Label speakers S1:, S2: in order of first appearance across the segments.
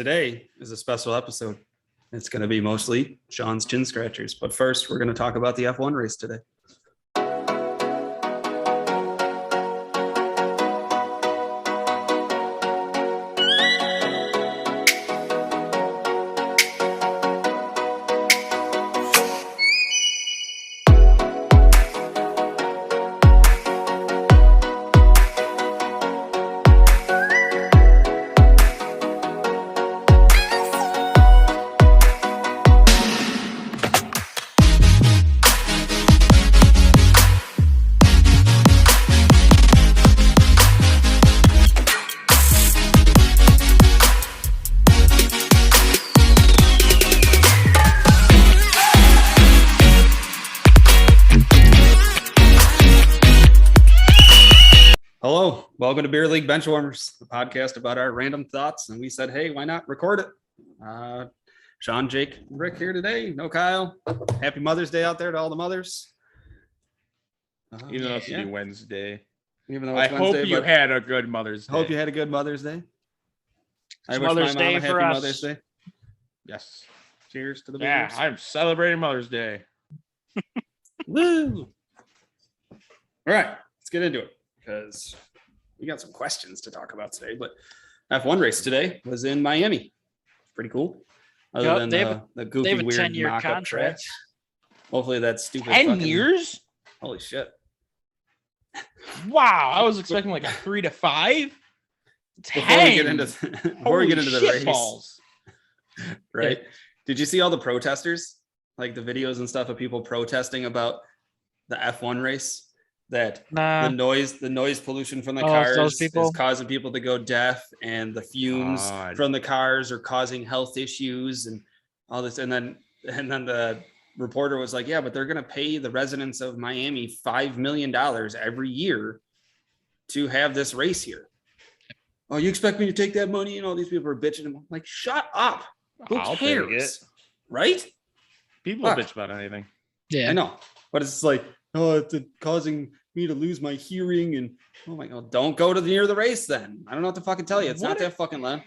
S1: Today is a special episode. It's going to be mostly Sean's chin scratchers. But first, we're going to talk about the F1 race today. Hello, welcome to Beer League Benchwarmers, the podcast about our random thoughts. And we said, hey, why not record it? Sean, Jake, Rick here today. No Kyle. Happy Mother's Day out there to all the mothers.
S2: Even though it's Wednesday.
S1: Even though
S2: I
S1: it's Wednesday,
S2: hope you had a good Mother's Day.
S1: Hope you had a good Mother's Day. I wish
S3: Mother's
S1: my mom
S3: Day
S1: a happy
S3: for us.
S1: Mother's Day.
S2: Yes.
S1: Cheers to the
S2: Yeah,
S1: beers.
S2: I'm celebrating Mother's Day.
S1: Woo! All right, let's get into it because we got some questions to talk about today. But F1 race today was in Miami. Pretty cool. Other
S3: Yep,
S1: than
S3: they have
S1: the goofy,
S3: they have a
S1: weird
S3: 10-year
S1: mock-up
S3: contract.
S1: track. Hopefully that stupid
S2: 10
S1: fucking-
S2: years?
S1: Holy shit.
S2: Wow, I was expecting like a 3 to 5. 10.
S1: Before we get into the
S2: shit
S1: race,
S2: balls.
S1: right? Did you see all the protesters? Like the videos and stuff of people protesting about the F1 race? That
S3: Nah.
S1: the noise pollution from the
S3: Oh,
S1: cars
S3: those people?
S1: is causing people to go deaf, and the fumes
S2: God.
S1: from the cars are causing health issues and all this. And then the reporter was like, yeah, but they're going to pay the residents of Miami $5 million every year to have this race here. Oh, you expect me to take that money? And all these people are bitching. I'm like, shut up. Who
S2: I'll take
S1: cares?
S2: it.
S1: Right?
S2: People
S1: Fuck.
S2: bitch about anything.
S3: Yeah.
S1: I know, but it's like, oh, it's causing me to lose my hearing, and oh my god, don't go to near the race then. I don't know what to fucking tell you. It's not that fucking loud.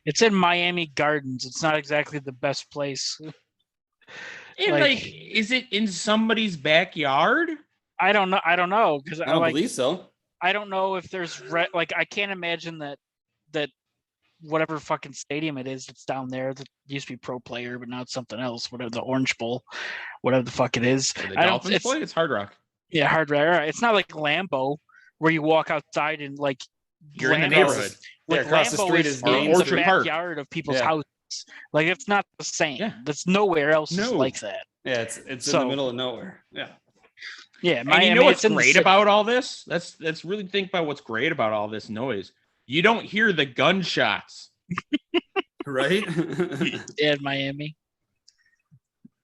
S3: It's in Miami Gardens. It's not exactly the best place.
S2: And like, is it in somebody's backyard?
S3: I don't know because
S1: I don't believe so.
S3: I don't know if there's I can't imagine that whatever fucking stadium it is that's down there that used to be Pro Player, but now it's something else. Whatever, the Orange Bowl, whatever the fuck it is.
S2: Where the
S3: I don't.
S2: Dolphins play? It's Hard Rock.
S3: Yeah, Hard Rock. It's not like Lambeau where you walk outside and like
S2: You're in the
S3: Lambeau-
S2: neighborhood.
S1: Yeah, across the
S3: Lambeau
S1: street is
S3: in
S1: Gaines
S3: the
S2: Orchard Park.
S3: backyard of people's
S1: Yeah.
S3: houses. Like it's not the same.
S2: Yeah.
S3: That's nowhere else
S2: No.
S3: like that.
S1: Yeah, it's in
S3: So-
S1: the middle of nowhere. Yeah.
S3: Yeah,
S2: And you know what's
S3: it's in the
S2: great
S3: city.
S2: about all this? Let's really think about what's great about all this noise. You don't hear the gunshots.
S1: Right?
S3: Yeah, in Miami.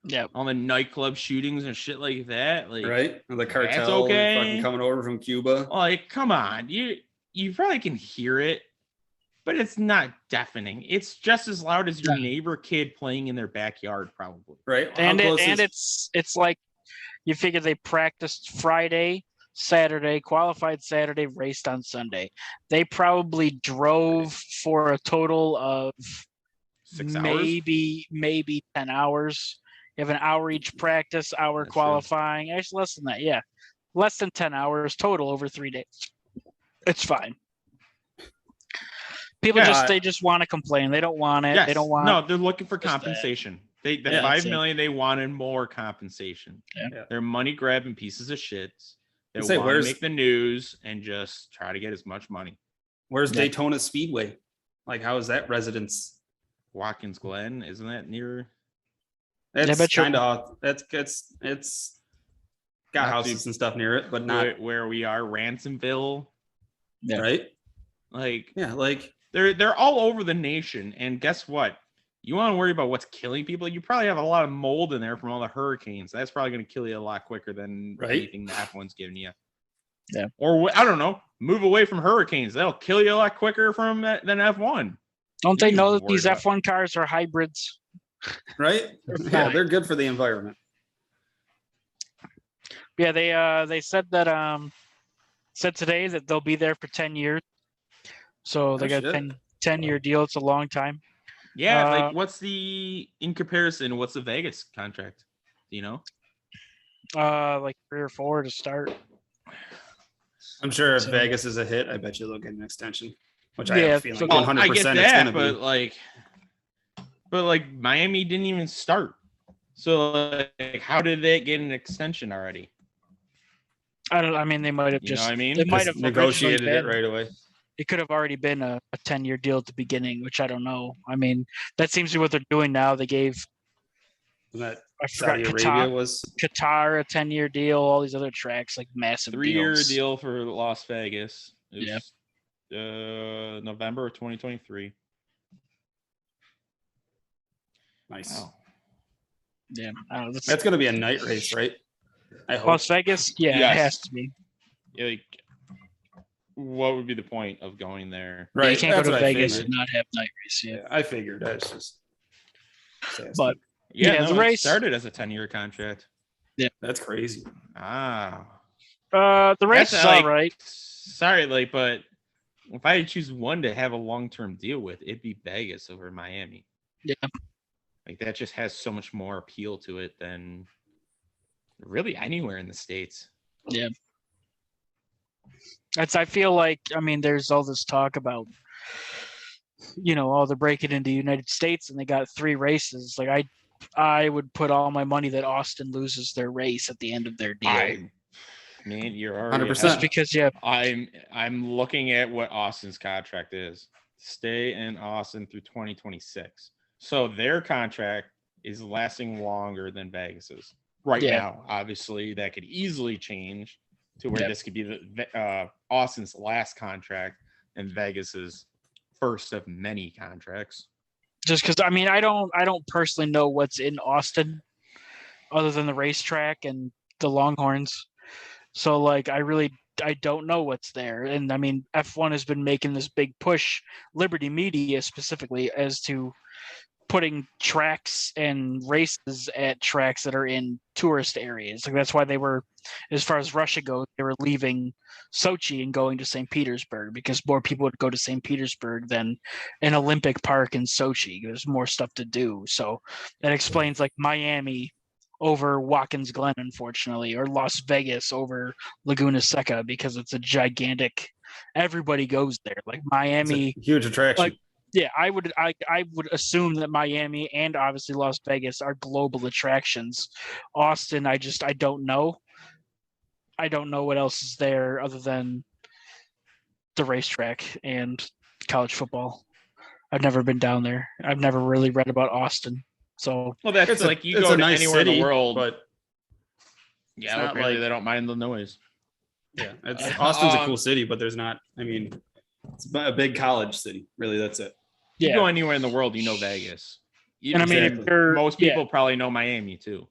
S3: Yeah,
S2: All the nightclub shootings and shit like that. Like,
S1: Right? And the cartel
S2: okay.
S1: fucking coming over from Cuba.
S2: like, come on. You probably can hear it, but it's not deafening. It's just as loud as your neighbor kid playing in their backyard, probably.
S1: Right?
S3: and
S1: How close
S3: it's like you figure they practiced Friday, Saturday, qualified Saturday, raced on Sunday. They probably drove for a total of
S2: 6 hours.
S3: maybe 10 hours. You have an hour each practice, hour
S2: That's
S3: qualifying. Actually, less than that. Yeah, less than 10 hours total over 3 days. It's fine. People
S2: Yeah,
S3: they just want to complain. They don't want it.
S2: Yes.
S3: They don't want.
S2: No, they're looking for
S3: just that.
S2: compensation. The
S1: Yeah,
S2: $5
S3: that's it.
S2: million, they wanted more compensation.
S3: Yeah.
S2: They're money grabbing pieces of shit. They
S1: Say,
S2: want to
S1: where's-
S2: make the news and just try to get as much money.
S1: Where's
S3: Yeah.
S1: Daytona Speedway? Like, how is that residence?
S2: Watkins Glen, isn't that near?
S1: It's
S3: bet you-
S1: kind of it's got
S2: Not
S1: houses
S2: too-
S1: and stuff near it, but not
S2: where we are, Ransomville.
S3: Yeah.
S1: right.
S2: Like,
S1: Yeah, like
S2: they're all over the nation. And guess what? You want to worry about what's killing people? You probably have a lot of mold in there from all the hurricanes. That's probably going to kill you a lot quicker than
S1: Right.
S2: anything the F1's giving you.
S3: Yeah.
S2: Or I don't know, move away from hurricanes. That'll kill you a lot quicker from that than F1.
S3: Don't they
S2: You
S3: know
S2: worry
S3: that these
S2: about-
S3: F1 cars are hybrids?
S1: right. Yeah,
S3: fine.
S1: they're good for the environment.
S3: Yeah, they said that said today that they'll be there for 10 years. So they
S1: Oh,
S3: got a
S1: shit.
S3: 10-year deal. It's a long time.
S2: Yeah, like what's the in comparison? What's the Vegas contract? Do you know?
S3: Like 3 or 4 to start.
S1: I'm sure if
S3: So-
S1: Vegas is a hit, I bet you they'll get an extension, which I
S3: Yeah,
S1: have a feeling
S3: so-
S1: 100%
S2: I get
S1: it's
S2: that,
S1: going to be.
S2: but like Miami didn't even start. So like, how did they get an extension already?
S3: I mean, they might have
S2: You know
S3: just.
S2: what I mean?
S3: They might
S1: Just
S3: have
S1: negotiated
S3: originally
S1: it
S3: been-
S1: right away.
S3: It could have already been a 10-year deal at the beginning, which I don't know. I mean, that seems to be what they're doing now. They gave
S1: And that
S3: I forgot
S1: Saudi Arabia
S3: Qatar,
S1: was
S3: Qatar a 10-year deal. All these other tracks like massive
S2: 3-year
S3: deals.
S2: deal for Las Vegas. It
S3: Yeah.
S2: was, November of 2023.
S1: nice.
S2: Wow.
S3: Yeah, I don't know,
S1: That's going to be a night race, right? I hope.
S3: Las Vegas. Yeah,
S2: Yes.
S3: it has to be.
S2: Yeah, like, what would be the point of going there?
S3: Yeah, you can't go
S1: That's
S3: to
S1: what I
S3: Vegas
S1: figured.
S3: and not have night race. Yeah,
S1: Yeah, I figured. That's just.
S3: but
S2: Yeah,
S3: Yeah,
S2: no,
S3: the
S2: it
S3: race-
S2: started as a 10-year contract.
S1: That's crazy.
S2: Ah.
S3: the race
S2: That's
S3: is all
S2: like-
S3: right.
S2: Sorry, like, but if I had to choose one to have a long-term deal with, it'd be Vegas over Miami.
S3: Yeah.
S2: Like that just has so much more appeal to it than really anywhere in the States.
S3: I feel like I mean, there's all this talk about, they're breaking into the United States and they got 3 races. Like I would put all my money that Austin loses their race at the end of their deal.
S2: Man, you're already
S1: 100%.
S3: Just because
S2: I'm looking at what Austin's contract is. Stay in Austin through 2026. So their contract is lasting longer than Vegas's. Right
S3: Yeah.
S2: now, obviously, that could easily change to where
S3: Yep.
S2: this could be the Austin's last contract and Vegas's first of many contracts.
S3: just because I mean I don't personally know what's in Austin other than the racetrack and the Longhorns. So like I don't know what's there. And I mean F1 has been making this big push, Liberty Media specifically, as to putting tracks and races at tracks that are in tourist areas. Like that's why they were, as far as Russia goes, they were leaving Sochi and going to St. Petersburg because more people would go to St. Petersburg than an Olympic park in Sochi. There's more stuff to do. So that explains like Miami over Watkins Glen, unfortunately, or Las Vegas over Laguna Seca because it's a gigantic. Everybody goes there. Like
S1: It's
S3: Miami.
S1: a huge attraction.
S3: Like, yeah, I would assume that Miami and obviously Las Vegas are global attractions. Austin, I don't know. I don't know what else is there other than the racetrack and college football. I've never been down there. I've never really read about Austin. So
S2: Well, that's
S1: it's
S2: like you
S1: it's
S2: go
S1: a
S2: to
S1: nice
S2: anywhere
S1: city,
S2: in the world.
S1: but
S2: yeah,
S1: it's not
S2: apparently
S1: like-
S2: they don't mind the noise.
S1: yeah, Austin's a
S2: Um,
S1: cool city, but there's not. I mean, it's a big college city. Really, that's it.
S2: You
S3: yeah,
S2: go anywhere in the world, you know Vegas.
S3: and I mean
S1: Exactly.
S3: if you're
S2: Most people probably know Miami too.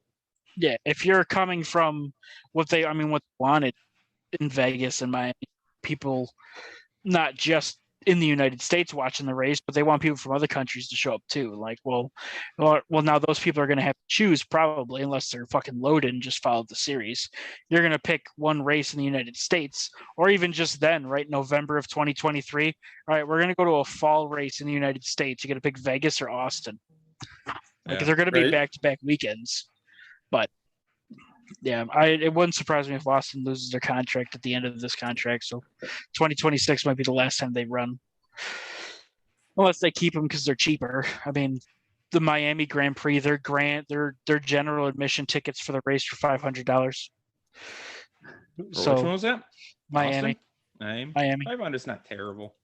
S3: yeah, if you're coming from what they wanted in Vegas and Miami, people not just in the United States watching the race, but they want people from other countries to show up too. Like, well, now those people are going to have to choose probably, unless they're fucking loaded and just follow the series. You're going to pick one race in the United States, or even just then, right? November of 2023. All right, we're going to go to a fall race in the United States. You got to pick Vegas or Austin. Like,
S2: Yeah,
S3: they're going to be
S1: right.
S3: back-to-back weekends. But yeah, it wouldn't surprise me if Austin loses their contract at the end of this contract. So 2026 might be the last time they run, unless they keep them because they're cheaper. I mean, the Miami Grand Prix, their general admission tickets for the race for $500.
S2: Which
S3: So
S2: one was that?
S3: Miami,
S2: Austin?
S3: Miami,
S2: 500's not terrible.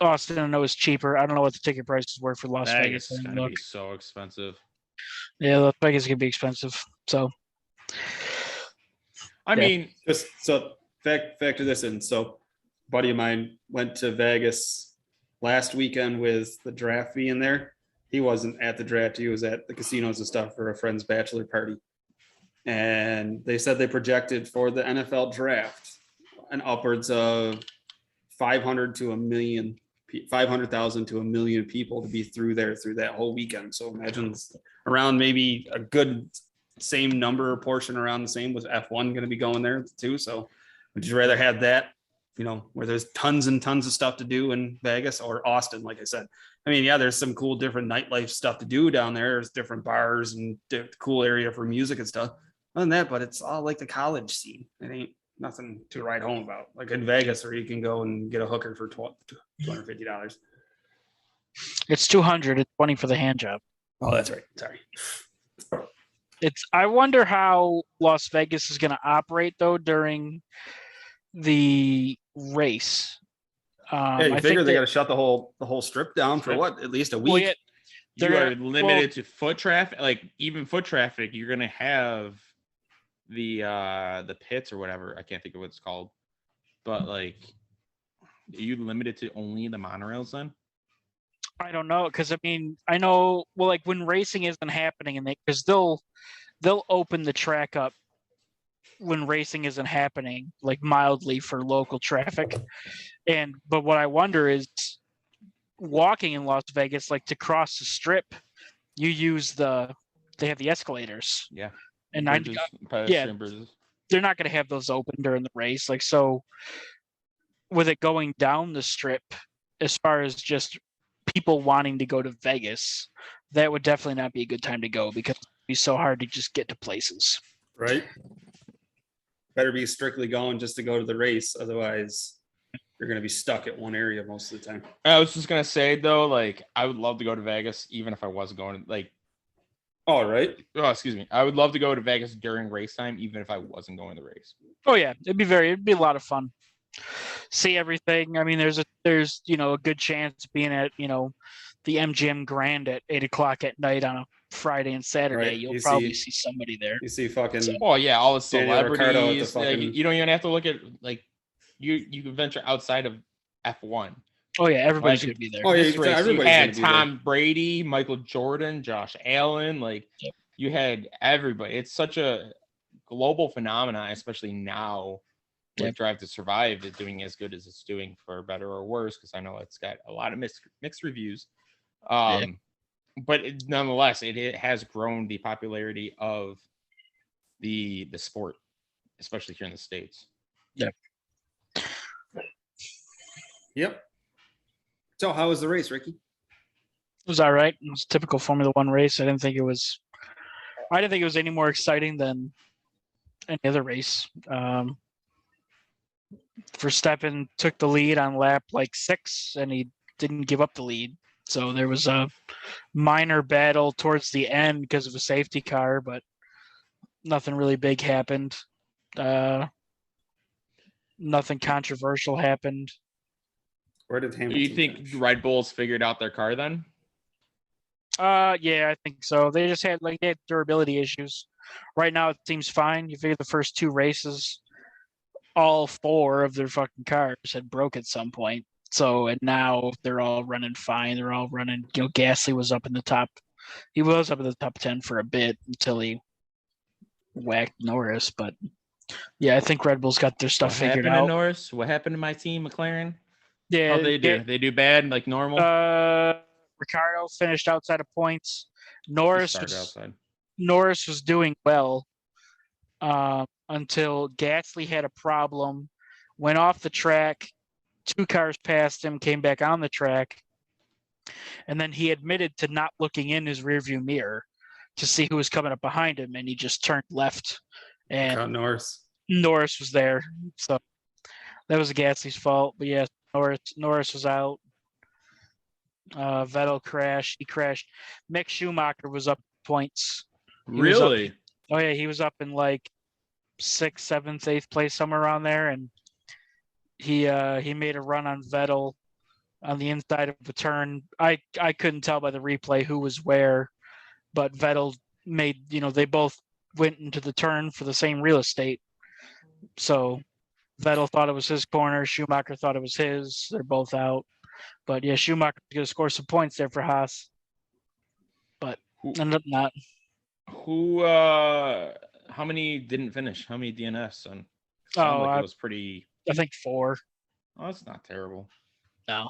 S3: Austin, I know is cheaper. I don't know what the ticket prices were for Las
S2: Vegas
S3: Vegas.
S2: is
S3: I didn't
S2: gonna
S3: look.
S2: be so expensive.
S3: Yeah, Las Vegas is gonna be expensive. So
S2: I
S3: Yeah.
S2: mean,
S1: Just so factor this in. So, a buddy of mine went to Vegas last weekend with the draft being there. He wasn't at the draft. He was at the casinos and stuff for a friend's bachelor party. And they said they projected for the NFL draft an upwards of 500 to a million, 500,000 to a million people to be through there through that whole weekend. So imagine around maybe a good same number or portion around the same with F1 going to be going there too. So would you rather have that where there's tons and tons of stuff to do in Vegas or Austin, like I said. I mean, yeah, there's some cool different nightlife stuff to do down there. There's different bars and cool area for music and stuff. Other than that, but it's all like the college scene. It ain't nothing to write home about. Like in Vegas, where you can go and get a hooker for $250.
S3: It's 200. It's 20 for the hand job.
S1: Oh, that's right. Sorry.
S3: I wonder how Las Vegas is going to operate though during the race.
S1: Yeah, you
S3: I
S1: figure
S3: think
S1: they got to shut the whole strip down for what? At least a week.
S3: Well, yeah,
S2: You
S3: They're
S2: are limited to foot traffic. Like even foot traffic, you're gonna have the pits or whatever. I can't think of what it's called. But like, are you limited to only the monorails then?
S3: I don't know, because I mean, I know, well, like when racing isn't happening, and because they'll open the track up when racing isn't happening, like mildly for local traffic. But what I wonder is, walking in Las Vegas, like to cross the strip, you use they have the escalators.
S2: Yeah.
S3: And
S2: Bridges, pedestrian bridges.
S3: they're not going to have those open during the race. Like, so with it going down the strip, as far as just people wanting to go to Vegas, that would definitely not be a good time to go, because it'd be so hard to just get to places.
S1: Right. Better be strictly going just to go to the race. Otherwise, you're going to be stuck at one area most of the time.
S2: I was just gonna say though, like I would love to go to Vegas, even if I wasn't going. Like,
S1: All right.
S2: oh, excuse me, I would love to go to Vegas during race time, even if I wasn't going to the race.
S3: Oh yeah, it'd be a lot of fun. See everything. I mean, there's a good chance being at the MGM Grand at 8:00 at night on a Friday and Saturday.
S1: Right.
S3: You'll
S1: You
S3: probably
S1: see-
S3: see somebody there.
S1: You see fucking
S2: Oh yeah, all the
S1: Daniel Ricciardo at the
S2: celebrities.
S1: fucking-
S2: You don't even have to look at like you can venture outside of F1.
S3: Oh yeah, everybody's
S2: Like-
S3: gonna be there.
S1: Oh, yeah,
S2: This race, you
S1: everybody's
S2: had
S1: gonna be there.
S2: Tom Brady, Michael Jordan, Josh Allen. Like
S3: Yep.
S2: you had everybody. It's such a global phenomenon, especially now. With
S3: Yep.
S2: Drive to Survive is doing as good as it's doing, for better or worse, because I know it's got a lot of mixed reviews. But nonetheless, it has grown the popularity of the sport, especially here in the States.
S1: Yep. So how was the race, Ricky?
S3: It was all right. It was a typical Formula One race. I didn't think it was any more exciting than any other race. Verstappen took the lead on lap like 6, and he didn't give up the lead. So there was a minor battle towards the end because of a safety car, but nothing really big happened. Nothing controversial happened.
S1: Where did
S2: Do
S1: Hamilton
S2: you think
S1: finish?
S2: Red Bulls figured out their car then?
S3: Yeah, I think so. They just had durability issues. Right now it seems fine. You figure the first 2 races, all 4 of their fucking cars had broke at some point. So, and now they're all running fine. They're all running, Gasly was up in the top. He was up in the top 10 for a bit until he whacked Norris. But yeah, I think Red Bull's got their stuff
S2: What
S3: figured
S2: happened to
S3: out.
S2: Norris? What happened to my team, McLaren?
S3: Yeah,
S2: How'd they do? They do bad, like normal?
S3: Ricardo finished outside of points.
S2: He
S3: Norris
S2: started outside.
S3: was doing well until Gasly had a problem, went off the track, 2 cars passed him, came back on the track, and then he admitted to not looking in his rearview mirror to see who was coming up behind him, and he just turned left, and
S1: Caught Norris.
S3: Norris was there. So that was Gasly's fault. But yeah, Norris was out. Vettel crashed. He crashed. Mick Schumacher was up points. was up-
S2: Really?
S3: Oh yeah, he was up in like 6th, 7th, 8th place, somewhere around there, and he made a run on Vettel on the inside of the turn. I couldn't tell by the replay who was where, but Vettel made, they both went into the turn for the same real estate. So Vettel thought it was his corner. Schumacher thought it was his. They're both out. But yeah, Schumacher's going to score some points there for Haas. But ended up not.
S2: How many didn't finish? How many DNFs? And it was pretty.
S3: I think 4.
S2: Oh, that's not terrible.
S3: No.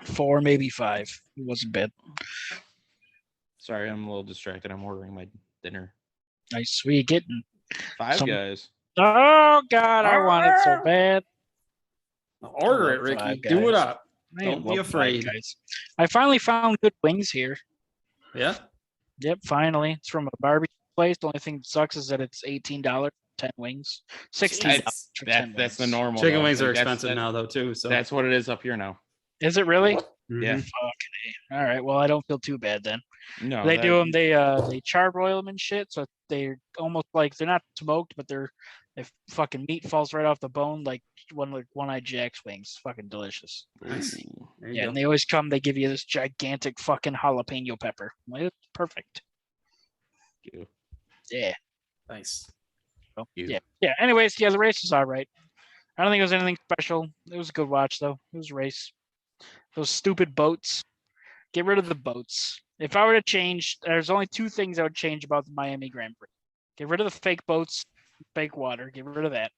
S3: 4, maybe 5. It wasn't bad.
S2: Sorry, I'm a little distracted. I'm ordering my dinner.
S3: Nice. We getting
S2: 5
S3: Some-
S2: Guys.
S3: Oh God, I want it so bad.
S1: Order
S3: I
S1: it,
S3: love
S1: Ricky.
S3: Five
S1: Do it
S3: Guys.
S1: up.
S3: I
S1: Don't be
S3: love Five
S1: afraid.
S3: Guys. I finally found good wings here.
S1: Yeah.
S3: Yep, finally. It's from a barbecue place. The only thing that sucks is that it's $18, 10 wings. $16
S1: Jeez.
S3: for 10
S2: That's the
S3: wings.
S2: normal.
S1: Chicken
S2: though.
S1: wings are
S2: Like,
S1: expensive now, though, too. So
S2: That's what it is up here now.
S3: Is it really?
S2: Yeah.
S1: Mhm.
S3: Fucking A. All right. Well, I don't feel too bad then.
S2: No,
S3: They do them. They charbroil them and shit. So they're almost like they're not smoked, but if fucking meat falls right off the bone, like one-eyed Jack's wings. Fucking delicious.
S1: Nice.
S2: Ooh.
S1: There you
S3: Yeah,
S1: go.
S3: and they always come. They give you this gigantic fucking jalapeno pepper. Like, it's perfect.
S2: Ew.
S3: Yeah.
S1: Nice.
S3: So,
S2: Ew.
S3: yeah. Anyways, yeah, the race was all right. I don't think it was anything special. It was a good watch though. It was a race. Those stupid boats. Get rid of the boats. If I were to change, there's only two things I would change about the Miami Grand Prix. Get rid of the fake boats, fake water. Get rid of that.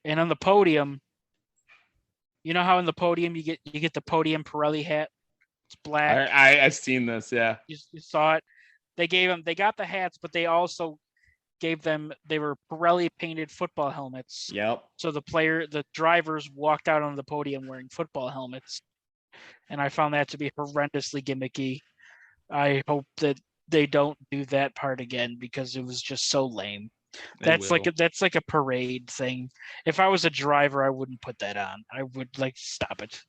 S3: And on the podium, you know how in the podium you get the podium Pirelli hat. It's black.
S2: I've seen this. Yeah.
S3: You saw it. They got the hats, but they also gave them. They were Pirelli painted football helmets.
S2: Yep.
S3: So the drivers walked out on the podium wearing football helmets, and I found that to be horrendously gimmicky. I hope that they don't do that part again because it was just so lame. That's like a parade thing. If I was a driver, I wouldn't put that on. I would stop it.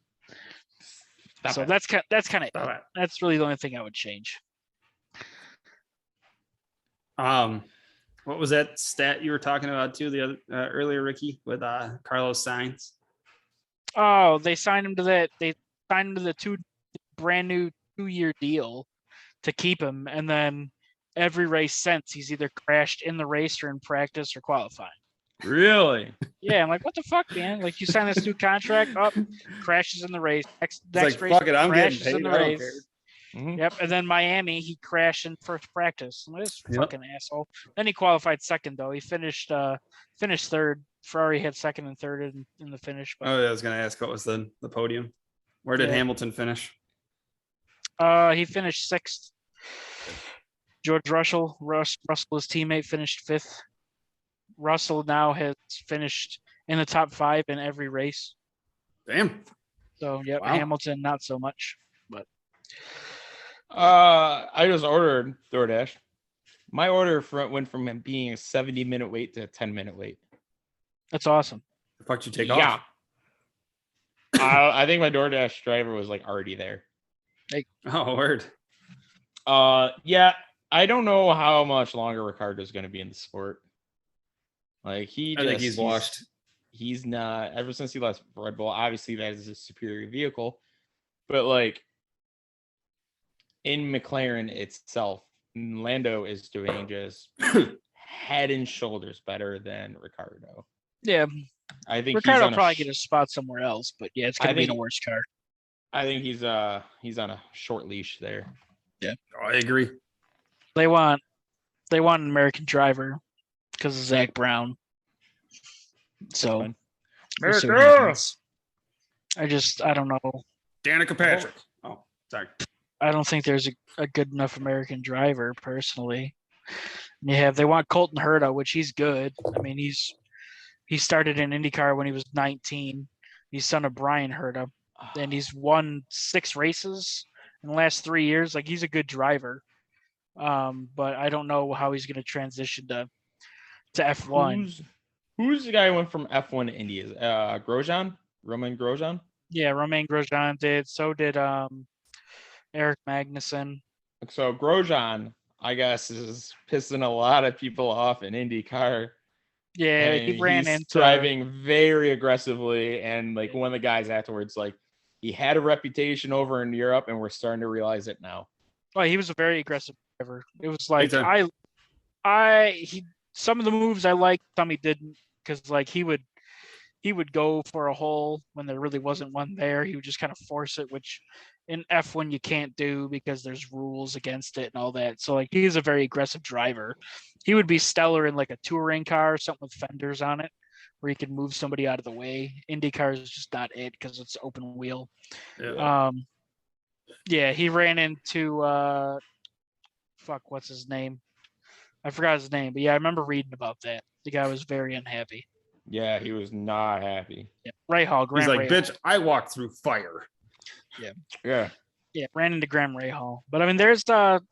S3: That's kind of it. That's really the only thing I would change.
S1: What was that stat you were talking about too the other earlier, Ricky, with Carlos Sainz?
S3: Oh, they signed him to that. They signed him to the brand new 2-year deal to keep him, and then every race since he's either crashed in the race or in practice or qualifying.
S2: Really?
S3: Yeah, I'm like, what the fuck, man? Like, you sign this new contract, up, crashes in the race. Next
S1: Like,
S3: race,
S1: fuck it, I'm getting
S3: crashes
S1: paid.
S3: in the
S1: I don't
S3: race.
S1: care.
S2: Mhm.
S3: Yep, and then Miami, he crashed in first practice. I'm like, this fucking asshole. Then he qualified second, though. He finished third. Ferrari had second and third in the finish. But
S1: Oh, yeah, I was gonna ask what was the podium. Where did Hamilton finish?
S3: he finished sixth. George Russell, his teammate, finished fifth. Russell now has finished in the top 5 in every race.
S1: Damn.
S3: So, yep,
S1: Wow.
S3: Hamilton, not so much. But
S2: I just ordered DoorDash. My order went from being a 70-minute wait to a 10-minute wait.
S3: that's awesome.
S1: The fuck you take
S2: Yeah.
S1: off?
S2: I think my DoorDash driver was already there.
S1: Oh, word.
S2: Yeah, I don't know how much longer Ricardo's going to be in the sport. I think
S1: he's washed.
S2: He's not. Ever since he left Red Bull, obviously that is a superior vehicle, but in McLaren itself, Lando is doing just head and shoulders better than Ricardo.
S3: Yeah,
S2: I think
S3: Ricardo will probably get a spot somewhere else, but yeah, it's going to be in a worse car.
S2: I think he's on a short leash there.
S3: Yeah,
S1: I agree.
S3: They want an American driver because of Zach Brown. So we'll see what happens. I don't know.
S1: Danica Patrick. Oh, sorry.
S3: I don't think there's a good enough American driver personally. They want Colton Herta, which he's good. I mean, he started in IndyCar when he was 19. He's son of Brian Herta, and he's won 6 races in the last 3 years. He's a good driver. But I don't know how he's going to transition to F1.
S2: Who's the guy who went from F1 to Indy? Is Grosjean? Roman Grosjean?
S3: Yeah, Romain Grosjean did. So did Eric Magnussen.
S2: So Grosjean, I guess, is pissing a lot of people off in IndyCar.
S3: Yeah,
S2: and
S3: he ran
S2: he's
S3: into
S2: driving very aggressively, and one of the guys afterwards, he had a reputation over in Europe, and we're starting to realize it now.
S3: Oh, he was a very aggressive driver. It was some of the moves I liked, some he didn't, because he would go for a hole when there really wasn't one there. He would just kind of force it, which in F1 you can't do because there's rules against it and all that. So he's a very aggressive driver. He would be stellar in a touring car or something with fenders on it, where he could move somebody out of the way. IndyCar is just not it because it's open wheel.
S1: Yeah.
S3: He ran into what's his name? I forgot his name, but yeah, I remember reading about that. The guy was very unhappy.
S2: Yeah, he was not happy.
S3: Yeah. Rahal,
S1: He's
S3: Graham
S1: like,
S3: Rahal.
S1: bitch, I walked through fire.
S2: Yeah.
S3: Yeah, ran into Graham Rahal. But I mean, there's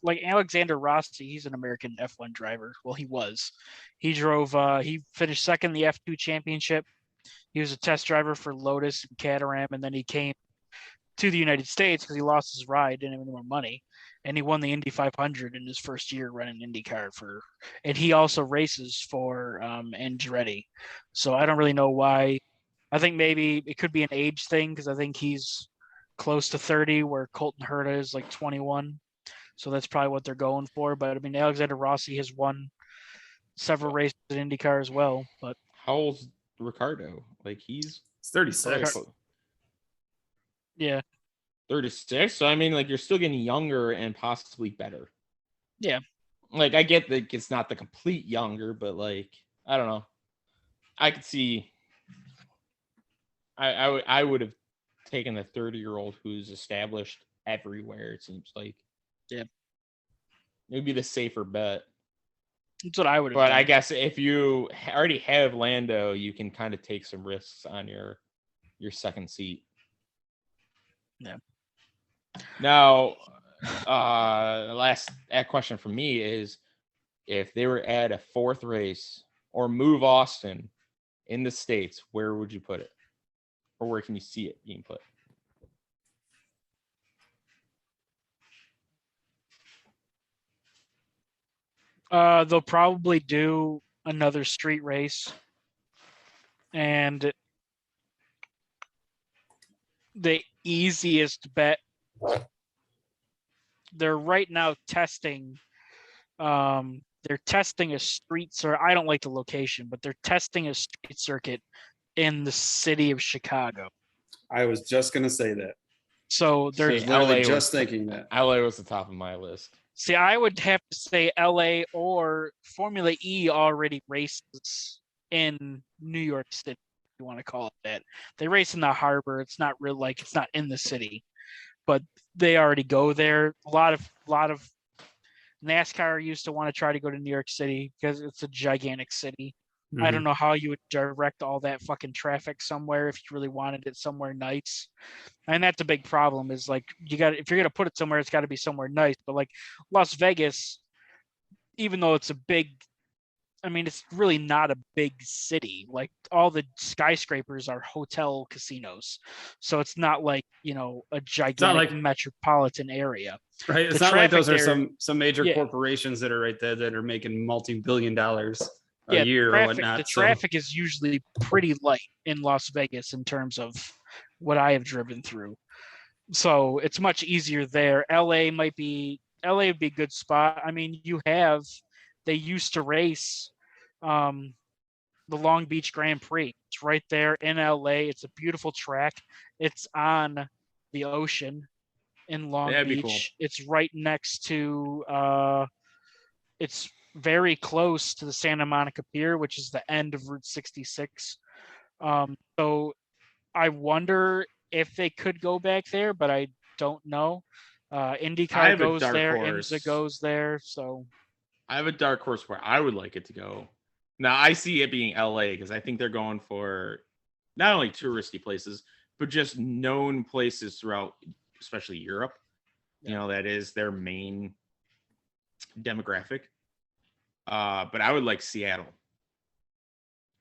S3: like Alexander Rossi. He's an American F1 driver. Well, he was. He drove. He finished second in the F2 championship. He was a test driver for Lotus and Caterham, and then he came to the United States because he lost his ride, didn't have any more money, and he won the Indy 500 in his first year running IndyCar for. And he also races for Andretti. So I don't really know why. I think maybe it could be an age thing because I think he's close to 30, where Colton Herta is like 21. So that's probably what they're going for. But I mean, Alexander Rossi has won several races in IndyCar as well. But
S2: How old's Ricardo? Like he's
S1: It's 36.
S3: yeah,
S2: 36. So I mean, like you're still getting younger and possibly better.
S3: Yeah.
S2: Like I get that it's not the complete younger, but like I don't know. I could see. I would have taken a 30-year-old who's established everywhere. It seems like.
S3: Yeah.
S2: It would be the safer bet.
S3: that's what I would have
S2: But
S3: done.
S2: I guess if you already have Lando, you can kind of take some risks on your second seat.
S3: Yeah.
S2: Now, last question from me is, if they were at a fourth race or move Austin in the States, where would you put it? Or where can you see it being put?
S3: They'll probably do another street race, and the easiest bet. They're right now testing. They're testing a street circuit. I don't like the location, but they're testing a street circuit in the city of Chicago.
S1: I was just gonna say that.
S3: So
S1: I
S3: they're
S1: was literally
S2: LA
S1: just thinking that.
S2: LA was the top of my list.
S3: See, I would have to say LA or Formula E already races in New York City, if you want to call it that. They race in the harbor. It's not real, like it's not in the city, but they already go there. A lot of NASCAR used to want to try to go to New York City because it's a gigantic city. I don't know how you would direct all that fucking traffic somewhere if you really wanted it somewhere nice. And that's a big problem is like if you're gonna put it somewhere, it's gotta be somewhere nice. But like Las Vegas, even though it's it's really not a big city. Like all the skyscrapers are hotel casinos. So it's not like, a gigantic metropolitan area.
S1: Right. It's
S3: The
S1: not like those
S3: traffic
S1: are
S3: there-
S1: some major
S3: Yeah.
S1: corporations that are right there that are making multi-billion dollars a
S3: Yeah,
S1: year or
S3: traffic,
S1: whatnot.
S3: the
S1: So
S3: traffic is usually pretty light in Las Vegas in terms of what I have driven through. So it's much easier there. LA would be a good spot. I mean, they used to race the Long Beach Grand Prix. It's right there in LA. It's a beautiful track. It's on the ocean in Long
S2: That'd be
S3: Beach.
S2: cool.
S3: It's right next to it's very close to the Santa Monica Pier, which is the end of Route 66. So I wonder if they could go back there, but I don't know.
S2: I
S3: IndyCar
S2: have a
S3: goes
S2: dark
S3: there,
S2: horse.
S3: IMSA goes there. So
S2: I have a dark horse where I would like it to go. Now I see it being LA because I think they're going for not only touristy places, but just known places throughout, especially Europe. That is their main demographic. But I would like Seattle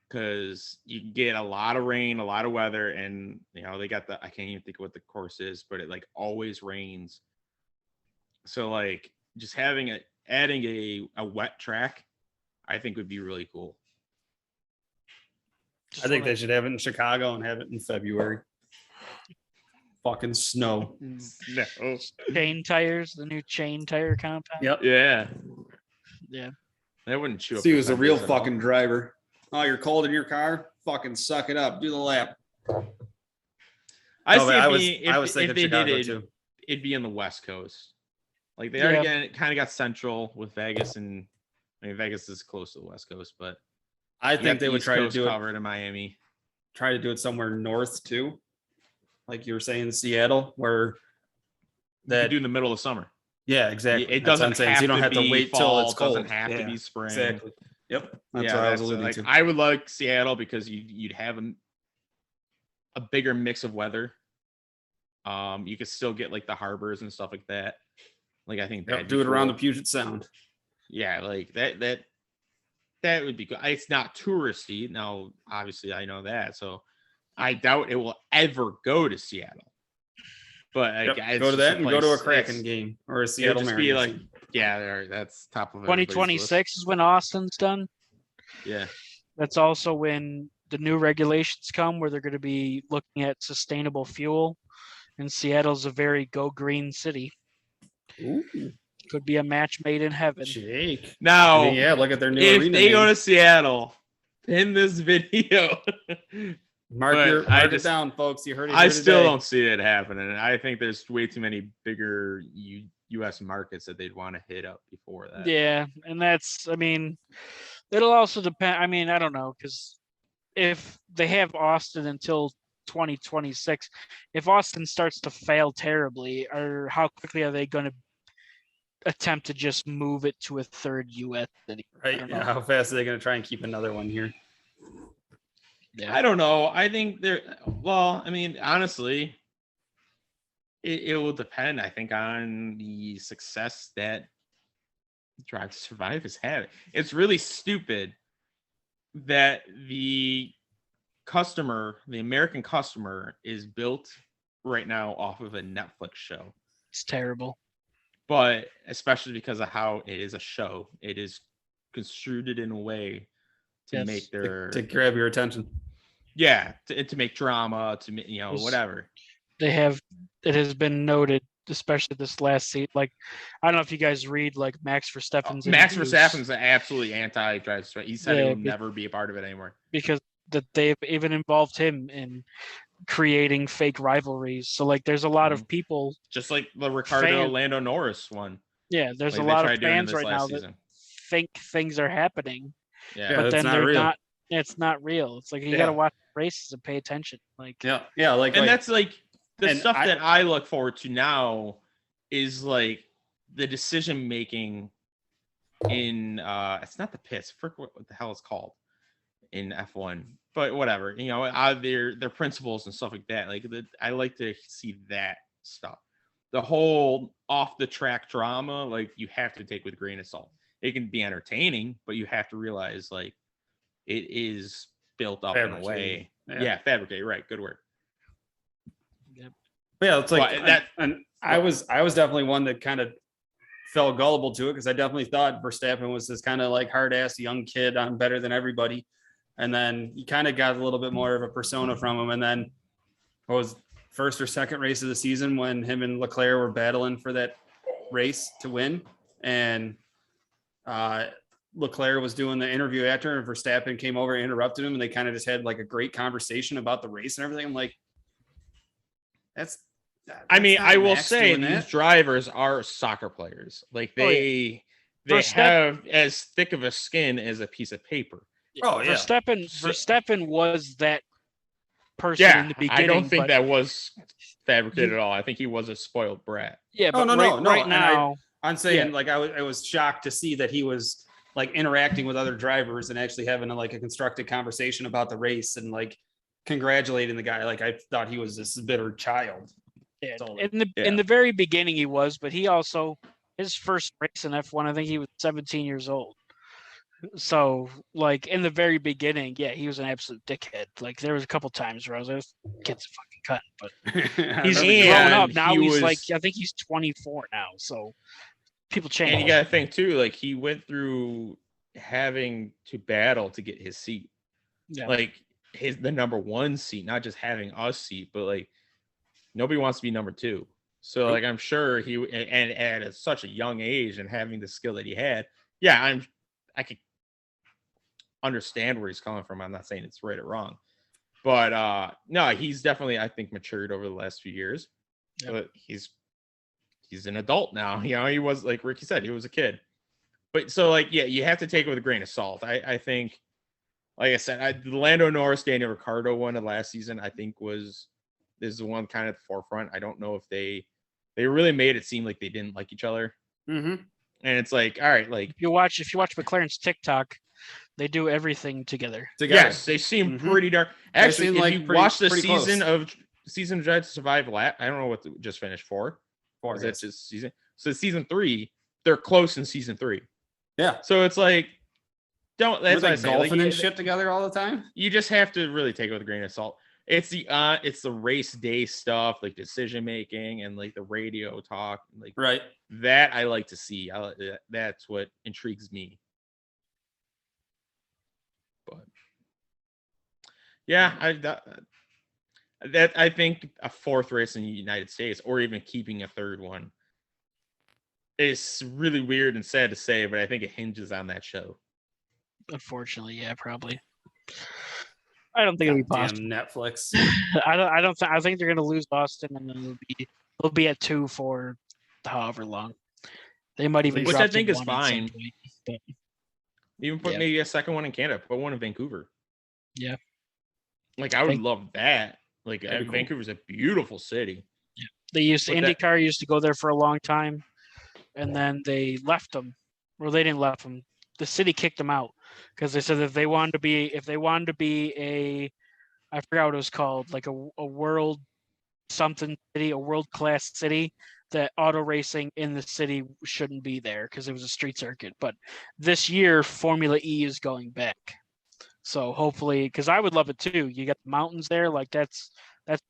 S2: because you get a lot of rain, a lot of weather, and they got I can't even think of what the course is, but it like always rains. So like just adding a wet track, I think would be really cool.
S1: I think they should have it in Chicago and have it in February. Fucking snow.
S2: No.
S3: chain tires, the new chain tire compound.
S1: Yep.
S2: Yeah.
S3: Yeah.
S2: That wouldn't chew up.
S1: See,
S2: the
S1: who's a real
S2: tires at all.
S1: fucking driver. Oh, you're cold in your car? Fucking suck it up. Do the lap.
S2: I
S1: No,
S2: see.
S1: but
S2: If
S1: I was thinking
S2: they
S1: Chicago
S2: did it,
S1: too.
S2: it'd be on the West Coast. Like they already kind of got central with Vegas, and Vegas is close to the West Coast, but
S1: I
S2: you got
S1: think
S2: the
S1: they would
S2: East
S1: try to
S2: Coast
S1: do it.
S2: covered in Miami.
S1: Try to do it somewhere north too, like you were saying, Seattle, where
S2: You
S1: that
S2: could do in the middle of summer.
S1: yeah, exactly.
S2: It
S1: That's what I'm
S2: doesn't
S1: saying.
S2: have
S1: So you don't
S2: to
S1: have to
S2: be
S1: wait
S2: fall,
S1: till it's cold.
S2: Doesn't have to be spring.
S1: Exactly. Yep, that's what I was alluding to.
S2: I would like Seattle because you'd have a bigger mix of weather. You could still get like the harbors and stuff like that. Like I think that
S1: do it around the Puget Sound.
S2: Yeah, like that would be good. It's not touristy. Now, obviously, I know that, so I doubt it will ever go to Seattle. But
S1: go to that and go to a Kraken game or a Seattle Mariners.
S2: Like, that's top of
S3: 2026 is when Austin's done.
S2: Yeah,
S3: that's also when the new regulations come, where they're going to be looking at sustainable fuel. And Seattle's a very go green city.
S1: Ooh.
S3: Could be a match made in heaven.
S2: Jake. Now,
S1: look at their new
S2: if
S1: arena
S2: they go to Seattle, in this video,
S1: mark it down, folks. You heard it.
S2: I still don't see it happening. I think there's way too many bigger U.S. markets that they'd want to hit up before that.
S3: Yeah, and that's, I mean, it'll also depend. I mean, I don't know, because if they have Austin until 2026, if Austin starts to fail terribly, or how quickly are they going to attempt to just move it to a third U.S. city?
S1: Right. Yeah. How fast are they going to try and keep another one here?
S2: Yeah. I don't know. I think I mean, honestly, it will depend, I think, on the success that Drive to Survive is having. It's really stupid that the American customer is built right now off of a Netflix show.
S3: It's terrible.
S2: But especially because of how it is a show, it is construed in a way to make
S1: to grab your attention.
S2: Yeah, to make drama, to whatever.
S3: It has been noted, especially this last season. Like, I don't know if you guys read like Max Verstappen's.
S2: Max Verstappen's absolutely anti-Drive. He said he will never be a part of it anymore
S3: because that they've even involved him in creating fake rivalries. So like there's a lot of people,
S2: just like the Ricardo Lando Norris one.
S3: Yeah, there's a lot of fans right now that think things are happening.
S2: Yeah,
S3: but then they're not. It's not real. It's like you got to watch races and pay attention. Like
S2: that's like the stuff that I look forward to now is like the decision making in it's not the pits. I forget what the hell it's called in F1, but whatever, their principles and stuff like that. Like I like to see that stuff. The whole off the track drama, like you have to take with a grain of salt. It can be entertaining, but you have to realize like it is built up in a way. Yeah, fabricate. Right. Good word.
S1: Yep. Yeah, it's like and I was definitely one that kind of felt gullible to it because I definitely thought Verstappen was this kind of like hard ass young kid on better than everybody. And then you kind of got a little bit more of a persona from him. And then what was first or second race of the season when him and Leclerc were battling for that race to win. And Leclerc was doing the interview after, and Verstappen came over and interrupted him. And they kind of just had like a great conversation about the race and everything. I'm like,
S2: I will say these drivers are soccer players. Like they have as thick of a skin as a piece of paper.
S3: Oh yeah. Verstappen was that person in the beginning.
S2: I don't think that was fabricated at all. I think he was a spoiled brat.
S3: Yeah, but right now
S1: I'm saying like I was shocked to see that he was like interacting with other drivers and actually having a constructive conversation about the race and like congratulating the guy. Like I thought he was this bitter child.
S3: Yeah, in the very beginning he was, but he also his first race in F1, I think he was 17 years old. So, like in the very beginning, he was an absolute dickhead. Like there was a couple times where I was like, "This kid's fucking cut," but he's grown up now. He's like, I think he's 24 now. So people change.
S2: And you got to think too, like he went through having to battle to get his seat, like the number one seat, not just having a seat, but like nobody wants to be number two. So like I'm sure he and at such a young age and having the skill that he had, I could understand where he's coming from. I'm not saying it's right or wrong, but no, he's definitely, I think, matured over the last few years. But he's an adult now. He was, like Ricky said, he was a kid. But so like, you have to take it with a grain of salt. I think, like I said, the Lando Norris, Daniel Ricciardo one of last season, I think is the one kind of at the forefront. I don't know if they really made it seem like they didn't like each other.
S1: Mm-hmm.
S2: And it's like, all right, like
S3: if you watch McLaren's TikTok, They do everything together.
S2: Yes, they seem pretty dark. Actually,
S1: seem
S2: if
S1: like
S2: you
S1: pretty-
S2: watch the
S1: pretty
S2: season
S1: close.
S2: of Drive to Survive, I don't know what just finished 4.
S1: Four,
S2: Is that
S1: yes.
S2: just season? So season 3, they're close in season 3.
S1: Yeah.
S2: So it's like, don't.
S1: Were
S2: That's
S1: they
S2: what I say.
S1: golfing
S2: Like,
S1: and shit together all the time?
S2: you just have to really take it with a grain of salt. It's the race day stuff, like decision making and like the radio talk, like
S1: Right.
S2: that I like to see. That's what intrigues me. But yeah, I think a 4th race in the United States, or even keeping a 3rd one, is really weird and sad to say, but I think it hinges on that show.
S3: Unfortunately, yeah, probably. I don't think it'll be possible.
S1: Damn Netflix.
S3: I think they're gonna lose Austin, and then they'll be at 2 for however long. They might even
S2: Which
S3: drop
S2: I think
S3: to
S2: is
S3: 1 at some
S2: fine.
S3: point, but
S2: Even put maybe a 2nd one in Canada, put one in Vancouver.
S3: Yeah.
S2: Like I would love that. Like
S1: That'd be cool.
S2: Vancouver's a beautiful city.
S3: they used to
S2: But that-
S3: IndyCar used to go there for a long time, and then they left them. Well, they didn't left them. The city kicked them out because they said if they wanted to be a, I forgot what it was called, like a world something city, a world class city, that auto racing in the city shouldn't be there because it was a street circuit. But this year, Formula E is going back. So hopefully, because I would love it too. You got the mountains there, like that's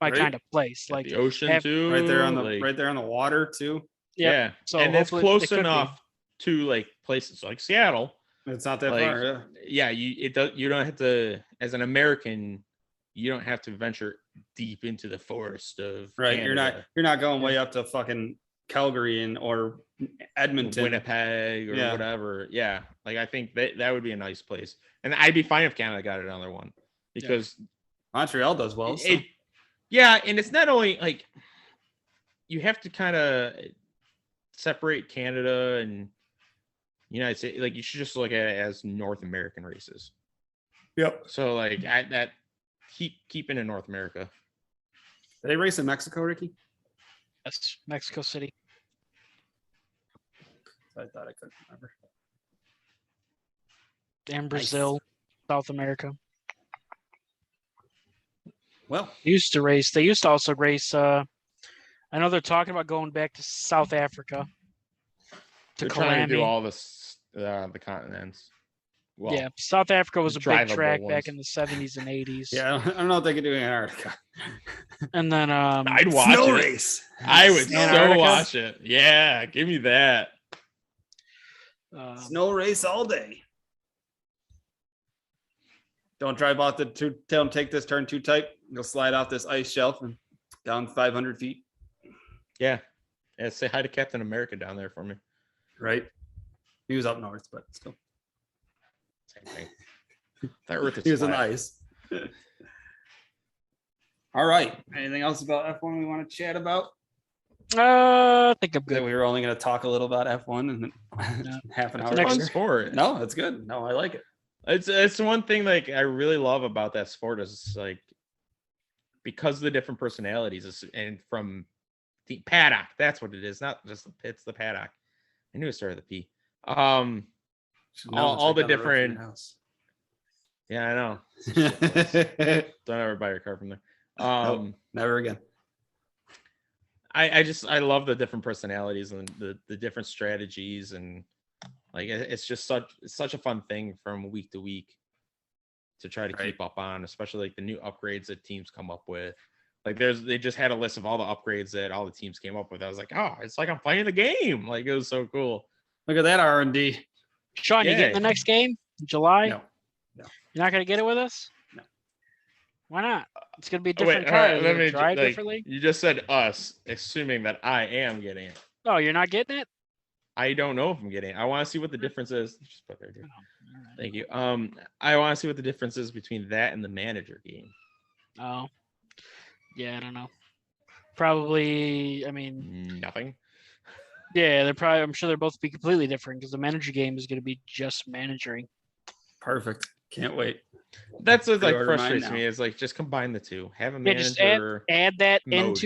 S3: my
S1: Right.
S3: kind of place.
S2: Got
S3: Like
S2: the ocean
S3: have-
S2: too.
S1: Right there on the
S2: like,
S1: right there on the water too.
S3: Yep.
S2: Yeah.
S3: So
S2: And it's
S3: hopefully
S2: close
S3: it could be.
S2: enough to like places like Seattle.
S1: It's not that
S2: Like,
S1: far. Yeah.
S2: you don't have to, as an American, you don't have to venture deep into the forest of
S1: Right.
S2: Canada,
S1: You're not going way up to fucking Calgary or Edmonton.
S2: Winnipeg or
S1: Yeah.
S2: whatever. Yeah. Like I think that would be a nice place. And I'd be fine if Canada got another one because
S1: Montreal does well. So.
S2: and it's not only like you have to kind of separate Canada and United States. Like you should just look at it as North American races.
S1: Yep.
S2: So like keep in North America.
S1: Do they race in Mexico, Ricky?
S3: Yes, Mexico City.
S1: I thought I couldn't remember.
S3: And Brazil, South America.
S1: Well,
S3: They used to also race. I know they're talking about going back to South Africa.
S2: They're trying to do all the continents. Well,
S3: yeah, South Africa was a big
S2: drivable
S3: track
S2: ones.
S3: back in the 70s and 80s.
S1: yeah, I don't know if they could do Antarctica.
S3: And then
S2: I'd watch
S1: Snow
S2: it.
S1: race.
S2: I would so
S3: Antarctica?
S2: watch it. Yeah, give me that.
S1: Snow race all day. Don't drive off tell them take this turn too tight. You'll slide off this ice shelf and down 500 feet.
S2: Yeah, say hi to Captain America down there for me.
S1: Right. He was up north, but still.
S2: Same thing. That Earth is
S1: He was on the
S2: flat.
S1: ice. All right. Anything else about F1 we want to chat about?
S3: I think I'm
S1: That
S3: good.
S1: we were only going to talk a little about F1 and then half an
S2: It's
S1: hour.
S2: a
S3: Next-
S2: fun
S1: later.
S2: sport.
S1: No, it's good. No, I like it.
S2: It's one thing like I really love about that sport is like because of the different personalities and from the paddock. That's what it is, not just the pits, the paddock. I knew it started with a P.
S1: Should know, it's
S2: all the
S1: right down road from your
S2: different.
S1: house.
S2: Yeah, I know. Don't ever buy your car from there.
S1: Nope, never again.
S2: I love the different personalities and the different strategies and like it's just such a fun thing from week to week to try to
S1: Right.
S2: keep up on, especially like the new upgrades that teams come up with. Like they just had a list of all the upgrades that all the teams came up with. I was like, oh, it's like I'm playing the game. Like it was so cool.
S1: Look at that R&D.
S3: Sean, you
S2: Yeah.
S3: getting the next game in July?
S1: No.
S3: You're not going to get it with us?
S1: No.
S3: Why not? It's going to be a
S2: Oh, wait,
S3: different
S2: all
S3: car.
S2: right,
S3: You're
S2: let
S3: gonna
S2: me
S3: drive
S2: like,
S3: differently?
S2: you just said us, assuming that I am getting it.
S3: Oh, you're not getting it?
S2: I don't know if I'm getting it. I want to see what the difference is. Just put there, dude.
S3: Oh, all right.
S2: Thank you. I want to see what the difference is between that and the manager game.
S3: Oh. Yeah, I don't know. Probably, I mean,
S2: Nothing.
S3: yeah, I'm sure they're both be completely different because the manager game is going to be just managing.
S1: Perfect. Can't wait.
S2: That's what like
S1: Pre-order mine
S2: frustrates
S1: now.
S2: me is like just combine the two. Have a
S3: Yeah, just
S2: manager.
S3: add that
S2: mode.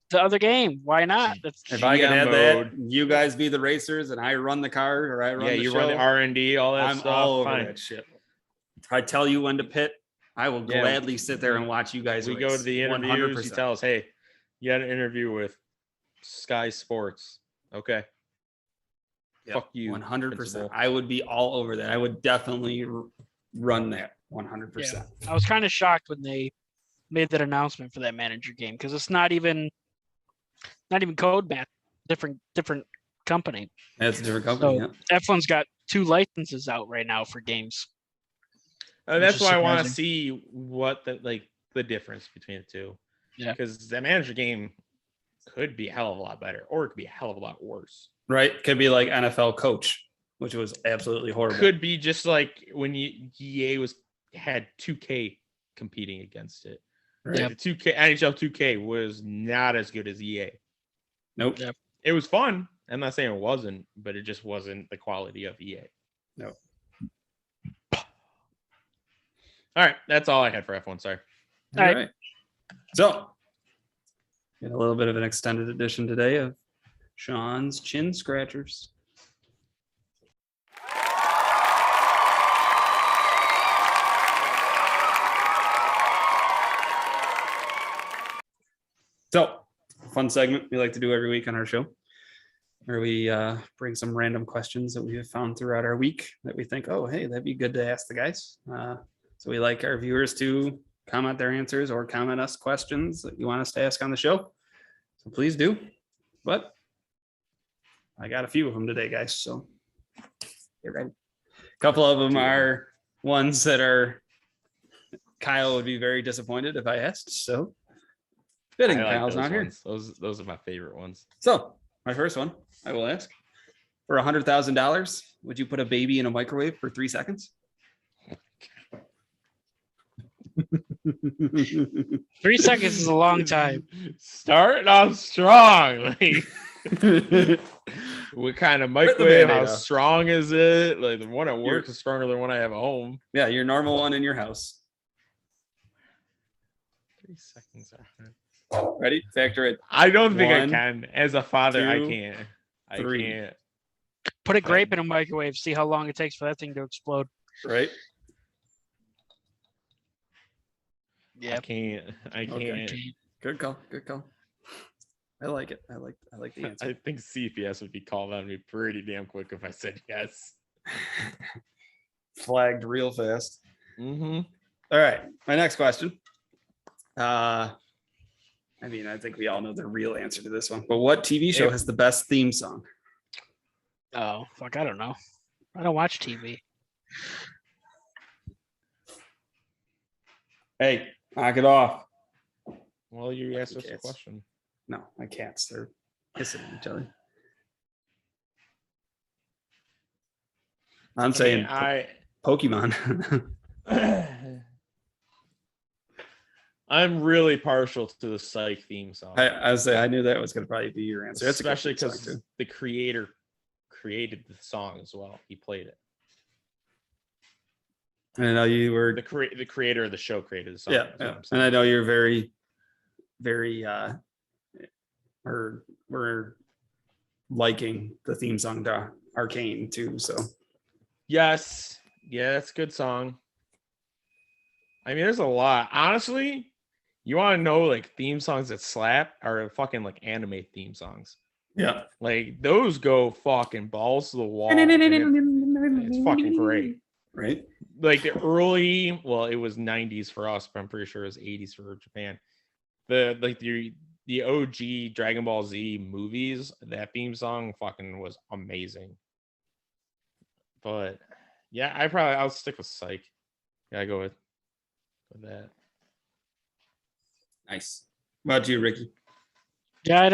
S3: the other game. Why not? That's
S1: If I could
S2: GM
S1: have that,
S2: mode.
S1: you guys be the racers and I run the car or I run the
S2: you
S1: show.
S2: run the R&D, all that
S1: I'm
S2: stuff.
S1: all over
S2: Fine.
S1: that shit. If I tell you when to pit, I will
S2: Yeah,
S1: gladly sit there and watch you guys
S2: We
S1: race.
S2: go to the interviews.
S1: 100%.
S2: You tell us, hey, you had an interview with Sky Sports. Okay.
S1: Yep,
S2: Fuck you.
S1: 100%.
S2: principal.
S1: I would be all over that. I would definitely run that 100%.
S3: Yeah. I was kind of shocked when they made that announcement for that manager game because it's not even Code Math, different company.
S1: That's a different company.
S3: So
S1: Yeah.
S3: F1's got 2 licenses out right now for games.
S2: That's
S3: is
S2: why I want to
S3: surprising.
S2: see what the difference between the two.
S3: Yeah.
S2: Because that manager game could be a hell of a lot better, or it could be a hell of a lot worse.
S1: Right. Could be like NFL coach, which was absolutely horrible.
S2: Could be just like when EA had 2K competing against it.
S1: Right.
S2: Like the 2K NHL 2K was not as good as EA.
S1: Nope.
S3: Yep.
S2: It was fun. I'm not saying it wasn't, but it just wasn't the quality of EA.
S1: No.
S2: All right, that's all I had for F1. Sorry.
S1: All
S3: All
S1: right. So, get a little bit of an extended edition today of Sean's Chin Scratchers. So, fun segment we like to do every week on our show, where we bring some random questions that we have found throughout our week that we think, oh, hey, that'd be good to ask the guys. So we like our viewers to comment their answers or comment us questions that you want us to ask on the show. So please do. But I got a few of them today, guys. So get ready. A couple of them are ones that are Kyle would be very disappointed if I asked. So fitting,
S2: I like
S1: Kyle's
S2: those
S1: not here.
S2: ones. Those are my favorite ones.
S1: So my first one, I will ask. For $100,000, would you put a baby in a microwave for 3 seconds?
S3: 3 seconds is a long time.
S2: Starting off strong. Like, what kind of microwave? How
S1: Band-Aid off.
S2: strong is it? Like the one at work is stronger than the one I have at home.
S1: Yeah, your normal one in your house.
S2: 3 seconds.
S1: Ready? Factor it.
S2: I don't think
S1: One,
S2: I can. As a father, I
S1: 2,
S2: can't. I
S1: 3.
S2: can't.
S3: Put a grape in a microwave. See how long it takes for that thing to explode.
S1: Right?
S2: I can't. I can't.
S1: Okay. Good call. Good call. I like it. I like the answer.
S2: I think CPS would be called on me pretty damn quick if I said yes.
S1: Flagged real fast.
S2: Mm-hmm.
S1: All right. My next question. I mean, I think we all know the real answer to this one. But what TV show has the best theme song?
S3: Oh, fuck. I don't know. I don't watch TV.
S1: Hey, knock it off.
S2: Well, you asked us a
S1: Yes.
S2: question.
S1: No, my cats. They're kissing each other. I'm saying Pokemon.
S2: I'm really partial to the Psych theme song,
S1: I was saying I knew that was going to probably be your answer. That's a good
S2: especially
S1: theme song,
S2: because
S1: too.
S2: the creator created the song as well. He played it.
S1: And I know you were
S2: The creator of the show created the song.
S1: yeah,
S2: is what
S1: yeah.
S2: I'm
S1: And
S2: saying.
S1: I know you're very or we're liking the theme song to Arcane too. So
S2: Yes. Yeah, that's a good song. I mean, there's a lot. Honestly, you want to know like theme songs that slap are fucking like anime theme songs.
S1: yeah,
S2: Like those go fucking balls to the wall. and it's fucking great.
S1: right.
S2: Like the early, well, it was 90s for us, but I'm pretty sure it was 80s for Japan. The OG Dragon Ball Z movies, that theme song fucking was amazing. But yeah, I'll stick with Psych. Yeah, I go with that.
S1: Nice. What about you, Ricky?
S3: Yeah, I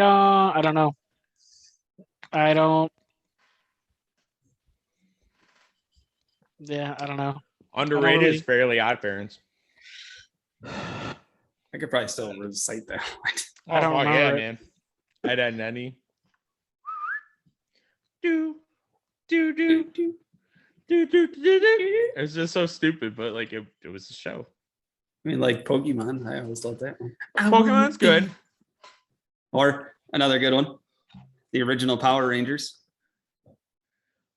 S3: don't know. Yeah, I don't know.
S2: Underrated
S3: really-
S2: is Fairly Odd Parents.
S1: I could probably still recite that.
S3: I don't
S2: fuck
S3: remember it.
S2: man. Ed, Ed and Eddie. Do do do do do do do do. It's just so stupid, but like it was a show.
S1: I mean, like Pokemon. I always thought that one.
S2: Pokemon's good.
S1: Or another good one, the original Power Rangers.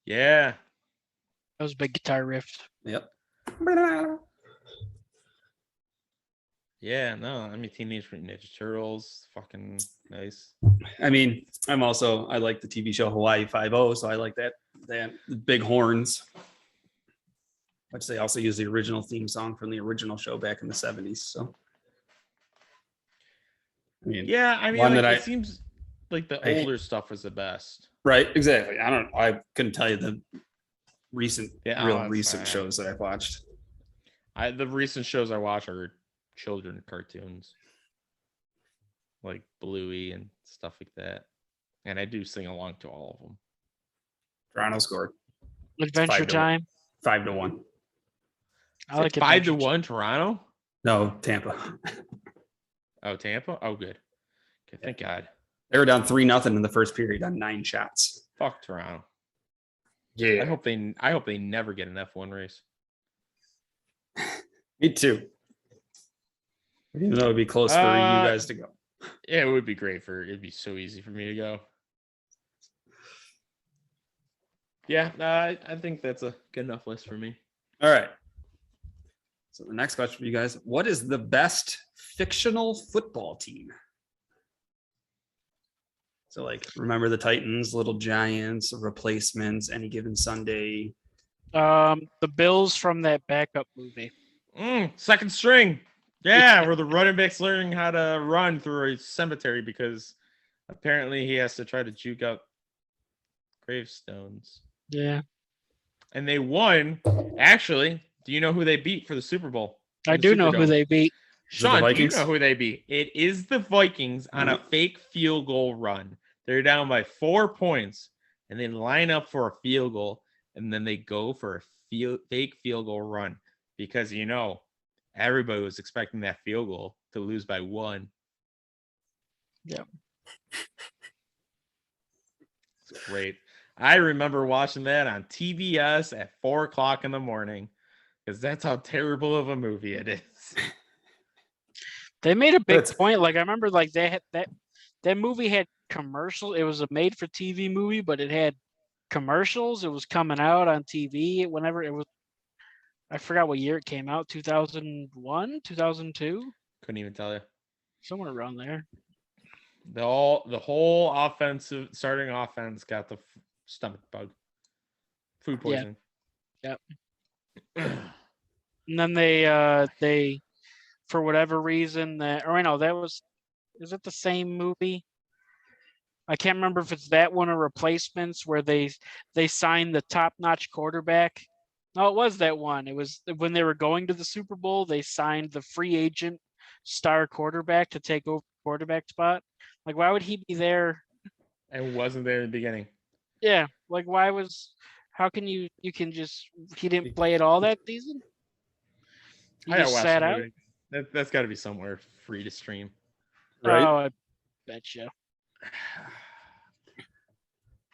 S2: Yeah.
S3: That was a big guitar riff.
S1: Yep.
S2: Yeah, no, I mean Teenage Mutant Ninja Turtles, fucking nice.
S1: I mean, I like the TV show Hawaii Five-0, so I like that big horns, which they also use the original theme song from the original show back in the 70s. So, I mean,
S2: yeah, I mean,
S1: one
S2: like,
S1: that
S2: it seems like the older stuff was the best.
S1: Right, exactly. I couldn't tell you the recent,
S2: Yeah,
S1: recent
S2: fine.
S1: shows that I've watched.
S2: The recent shows I watch are children cartoons, like Bluey and stuff like that, and I do sing along to all of them.
S1: Toronto scored
S3: Adventure Time.
S1: 5-1.
S3: I like
S2: 5-1 Toronto.
S1: No, Tampa.
S2: Oh, Tampa. Oh, good. Okay, thank God.
S1: They were down 3-0 in the first period on 9 shots.
S2: Fuck Toronto.
S1: Yeah,
S2: I hope they never get an F1 race.
S1: Me too. Even though it'd be close for you guys to go.
S2: Yeah, it would be great it'd be so easy for me to go. Yeah, I think that's a good enough list for me.
S1: All right. So the next question for you guys: what is the best fictional football team? So, like, remember the Titans, Little Giants, Replacements, Any Given Sunday.
S3: The Bills from that backup movie.
S2: Second string. Yeah, where the running back's learning how to run through a cemetery because apparently he has to try to juke up gravestones.
S3: Yeah.
S2: And they won. Actually, do you know who they beat for the Super Bowl?
S3: I do know who they beat.
S2: Sean, do you know who they beat? It is the Vikings on a fake field goal run. They're down by 4 points, and they line up for a field goal, and then they go for a fake field goal run because, everybody was expecting that field goal to lose by 1.
S3: Yeah.
S2: It's great. I remember watching that on TBS at 4:00 in the morning because that's how terrible of a movie it is.
S3: They made a big point. Like, I remember, like, they had that movie had commercials. It was a made-for-TV movie, but it had commercials. It was coming out on TV whenever it was. I forgot what year it came out. 2001, 2002.
S2: Couldn't even tell you.
S3: Somewhere around there.
S2: The whole starting offense got the stomach bug, food poisoning.
S3: Yep. And then they for whatever reason is it the same movie? I can't remember if it's that one or Replacements where they signed the top-notch quarterback. No, it was that one. It was when they were going to the Super Bowl, they signed the free agent star quarterback to take over the quarterback spot. Like, why would he be there?
S2: And wasn't there in the beginning.
S3: Yeah, like, how can you can just, he didn't play at all that season? He
S2: I
S3: just sat out?
S2: That's got to be somewhere free to stream.
S1: Right?
S3: Oh, I bet you.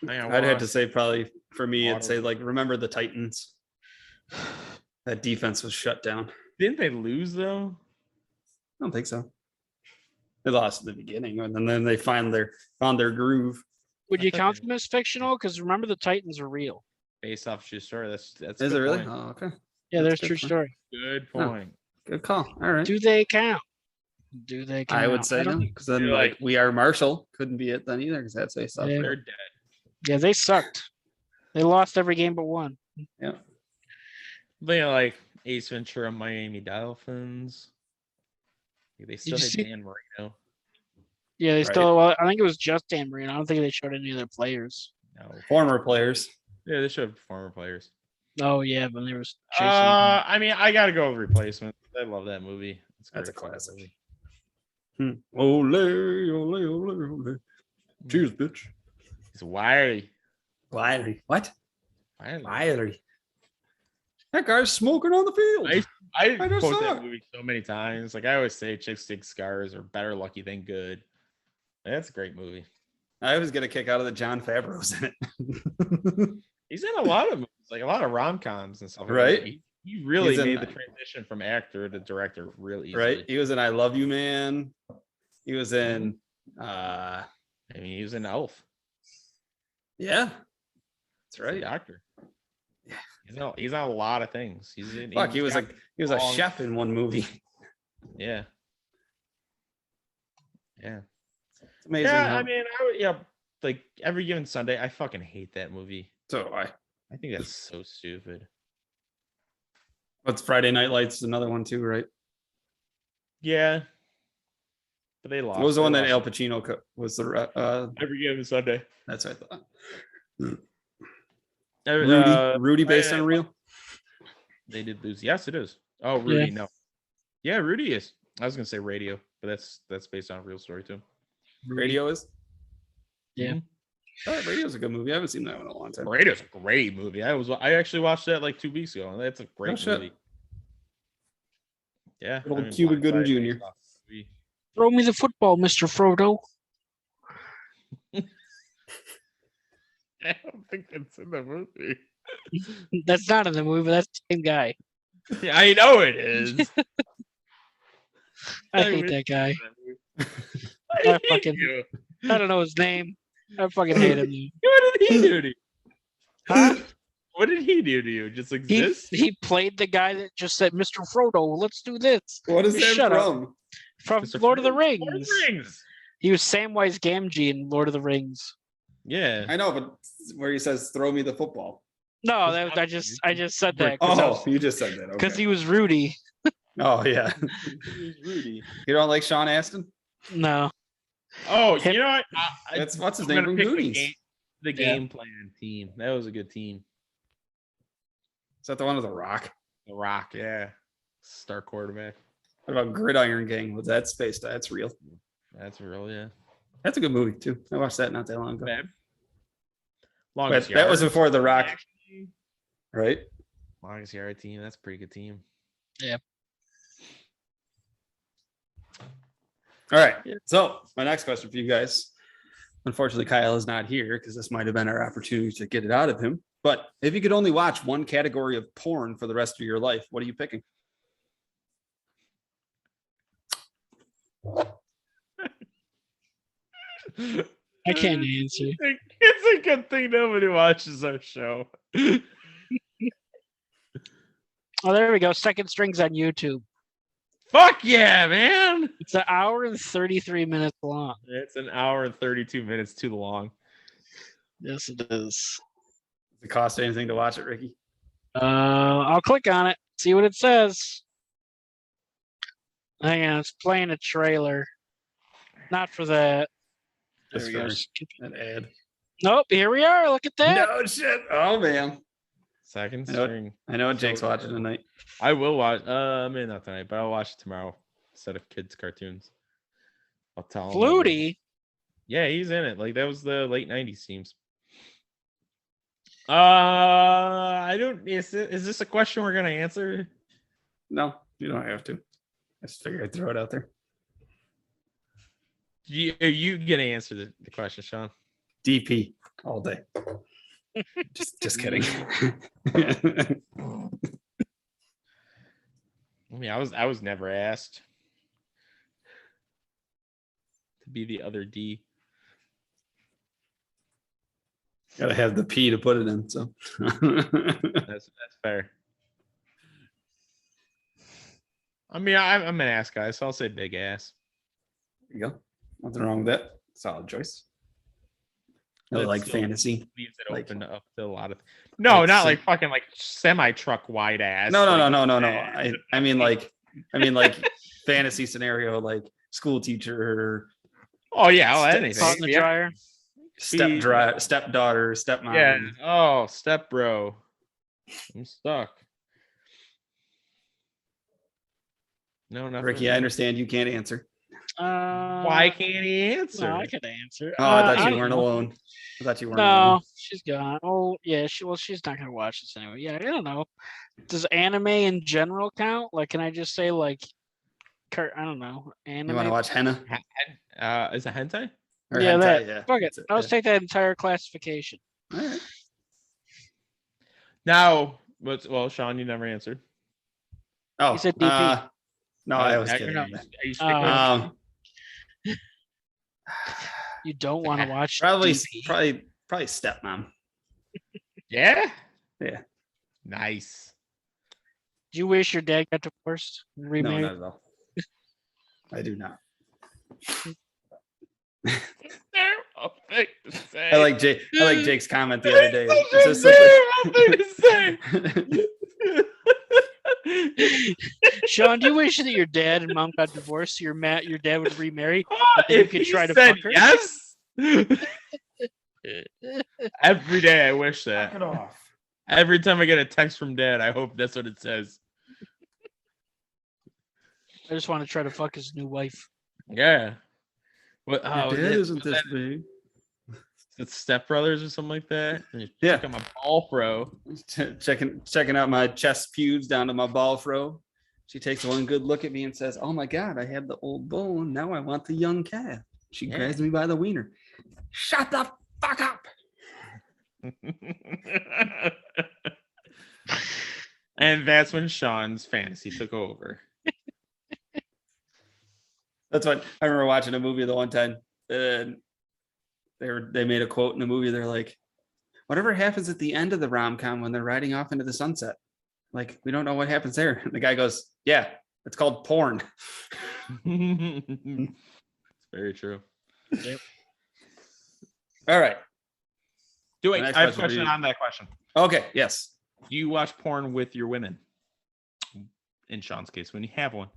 S1: I'd have to say probably for me, I'd say, like, remember the Titans. That defense was shut down.
S2: Didn't they lose though?
S1: I don't think so. They lost at the beginning, and then they found their groove.
S3: Would you count them as fictional? Because remember, the Titans are real.
S2: Based off true story. That's
S1: Is it really?
S2: Point.
S1: Oh, okay.
S3: Yeah,
S1: That's
S3: there's true story.
S2: Good point.
S1: Oh, good call. All right.
S3: Do they count? Do they count?
S1: I would say no, because then, like, We Are Marshall couldn't be it then either, because that's based off.
S2: They're dead.
S3: Yeah, they sucked. They lost every game but one.
S1: Yeah.
S2: They like Ace Ventura, Miami Dolphins. They still had Dan Marino.
S3: Yeah, they still. Well, I think it was just Dan Marino. I don't think they showed any other players.
S2: No,
S1: former players.
S2: Yeah, they showed former players.
S3: Oh yeah, when they were chasing.
S2: I mean, I gotta go with Replacement. I love that movie.
S1: That's a classic. Ole, ole, ole, ole. Cheers, bitch.
S2: It's Wiley.
S1: What?
S2: Wiley.
S1: Wiley. That guy's smoking on the field.
S2: I quote that movie so many times. Like, I always say, chicks dig scars are better lucky than good. That's a great movie.
S1: I was gonna kick out of the Jon Favreau's in it.
S2: He's in a lot of movies, like a lot of rom-coms and stuff.
S1: Right.
S2: Like he really made the transition from actor to director really easily.
S1: Right. He was in I Love You, Man. He was in Uh,
S2: I mean, he was an elf.
S1: yeah, that's
S2: He's a
S1: right.
S2: doctor.
S1: Yeah.
S2: He's on a lot of things.
S1: Fuck, he was a chef in one movie.
S2: Yeah. Yeah.
S1: It's amazing.
S2: Yeah, I mean, like Every Given Sunday, I fucking hate that movie.
S1: So do I.
S2: I think that's so stupid.
S1: What's Friday Night Lights? Another one too, right?
S2: Yeah. But they lost.
S1: What was the
S2: They
S1: one that
S2: lost
S1: Al Pacino was the?
S2: Every Given Sunday.
S1: That's what I thought. Rudy based on real?
S2: They did lose. Yes, it is. Oh, Rudy, no. Yeah, Rudy is. I was gonna say Radio, but that's based on a real story too.
S1: Radio is?
S3: Yeah.
S1: Radio's a good movie. I haven't seen that one in a long time.
S2: Radio's a great movie. I actually watched that like 2 weeks ago, and that's a great movie. Yeah.
S1: Little Cuba Gooding Jr.
S3: Throw me the football, Mr. Frodo.
S2: I don't think that's in the movie.
S3: That's not in the movie, but that's the same guy.
S2: Yeah, I know it is.
S3: I hate that guy. I don't know his name. I fucking hate him.
S2: What did he do to you?
S3: Huh?
S2: What did he do to you? Just exist?
S3: He played the guy that just said, Mr. Frodo, let's do this.
S1: What is that from?
S3: From
S2: Mr.
S3: Lord of the
S2: Frodo?
S3: Rings.
S2: Lord of the Rings.
S3: He was Samwise Gamgee in Lord of the Rings.
S2: Yeah.
S1: I know, but where he says, "Throw me the football."
S3: No, I just said that.
S1: You just said that.
S3: Because
S1: Okay.
S3: he was Rudy.
S1: Oh yeah.
S2: He's Rudy.
S1: You don't like Sean Astin?
S3: No.
S2: Oh, you know what?
S1: That's what's his
S2: I'm
S1: name
S2: gonna
S1: from
S2: pick
S1: Goonies.
S2: the game plan team. That was a good team.
S1: Is that the one with the Rock?
S2: The Rock, yeah. Star quarterback.
S1: What about Gridiron Gang? Was that space? That's real.
S2: That's real, yeah.
S1: That's a good movie too. I watched that not that long ago.
S2: Bad.
S1: But that was before the Rock, right?
S2: Longest yard team. That's a pretty good team.
S3: Yeah.
S1: All right. So my next question for you guys. Unfortunately, Kyle is not here because this might have been our opportunity to get it out of him. But if you could only watch one category of porn for the rest of your life, what are you picking?
S3: I can't answer.
S2: It's a good thing nobody watches our show.
S3: Oh, there we go. Second Strings on YouTube.
S2: Fuck yeah, man.
S3: It's an hour and 33 minutes long.
S2: It's an hour and 32 minutes too long.
S3: Yes, it is.
S1: Does it cost anything to watch it, Ricky?
S3: I'll click on it. See what it says. Hang on, it's playing a trailer. Not for that. There we go.
S1: An ad.
S3: Nope, here we are. Look at that.
S1: No shit. Oh man.
S2: Second
S1: I know-
S2: string.
S1: I know what Jake's watching tonight.
S2: I will watch. Maybe not tonight, but I'll watch it tomorrow instead of kids' cartoons. I'll tell him.
S3: Flutie.
S2: Yeah, he's in it. Like that was the late '90s teams. I don't. Is this a question we're gonna answer?
S1: No, you don't have to. I just figured I'd throw it out there.
S2: Are you gonna answer the question, Sean?
S1: DP all day. just kidding.
S2: I mean, I was never asked to be the other D.
S1: Gotta have the P to put it in. So
S2: That's fair. I mean, I'm an ass guy, so I'll say big ass.
S1: there you go. Nothing wrong with that. Solid choice. I
S2: That
S1: like
S2: still
S1: fantasy.
S2: Leaves it
S1: Like-
S2: open up to a lot of. No,
S1: like
S2: not
S1: some-
S2: like fucking like semi truck wide ass.
S1: No.
S2: like,
S1: I mean like fantasy scenario like school teacher,
S2: Oh yeah,
S1: Step-
S2: anything.
S3: Caught in the
S2: Yeah.
S3: dryer.
S1: stepdaughter, stepmom.
S2: Yeah. Oh, step bro. I'm stuck. No, nothing.
S1: Ricky, I understand you can't answer.
S2: Why can't he answer?
S3: No, I could answer.
S1: Oh, I thought you
S3: don't
S1: weren't
S3: know.
S1: alone. I thought you weren't
S3: No,
S1: alone.
S3: she's gone. Oh, yeah. She's not gonna watch this anyway. Yeah, I don't know. Does anime in general count? Like, can I just say like, I don't know, anime?
S1: You want to watch henna?
S2: Is it hentai?
S1: Or
S3: Yeah,
S1: hentai?
S3: that.
S1: Yeah.
S3: Fuck it.
S1: That's
S3: I'll just take that entire classification.
S1: All right.
S2: Now, well, Sean, you never answered.
S1: Oh,
S3: You said DP.
S1: no, I was
S2: Are
S1: kidding.
S2: you
S3: Oh.
S2: sticking with-
S3: You don't want to watch
S1: Probably
S3: DB?
S1: stepmom.
S2: Yeah.
S1: Yeah.
S2: Nice.
S3: Do you wish your dad got divorced?
S1: No,
S3: Remarried?
S1: not at all. I do not.
S2: Terrible thing to say.
S1: I like Jake's comment the other day.
S2: It's such a terrible thing to say.
S3: Sean, do you wish that your dad and mom got divorced so your dad would remarry?
S2: If you try to fuck her? Yes. Every day I wish that.
S1: Knock it off.
S2: Every time I get a text from dad, I hope that's what it says.
S3: I just want to try to fuck his new wife.
S2: Yeah. What?
S1: Your dad isn't this big.
S2: It's Step Brothers or something like that. And you
S1: Yeah.
S2: check out my ball fro.
S1: Checking out my chest pubes down to my ball fro. She takes one good look at me and says, "Oh my God, I have the old bone. Now I want the young calf." She grabs me by the wiener. Shut the fuck up.
S2: And that's when Sean's fantasy took over.
S1: That's what I remember watching a movie the one time. And they made a quote in the movie. They're like, "Whatever happens at the end of the rom-com when they're riding off into the sunset, like we don't know what happens there." And the guy goes, "Yeah, it's called porn."
S2: It's very true.
S3: Yep.
S1: All right.
S2: I
S1: next
S2: have a
S1: question for
S2: question
S1: you.
S2: on that question.
S1: Okay. Yes,
S2: Do you watch porn with your women? In Sean's case, when you have one.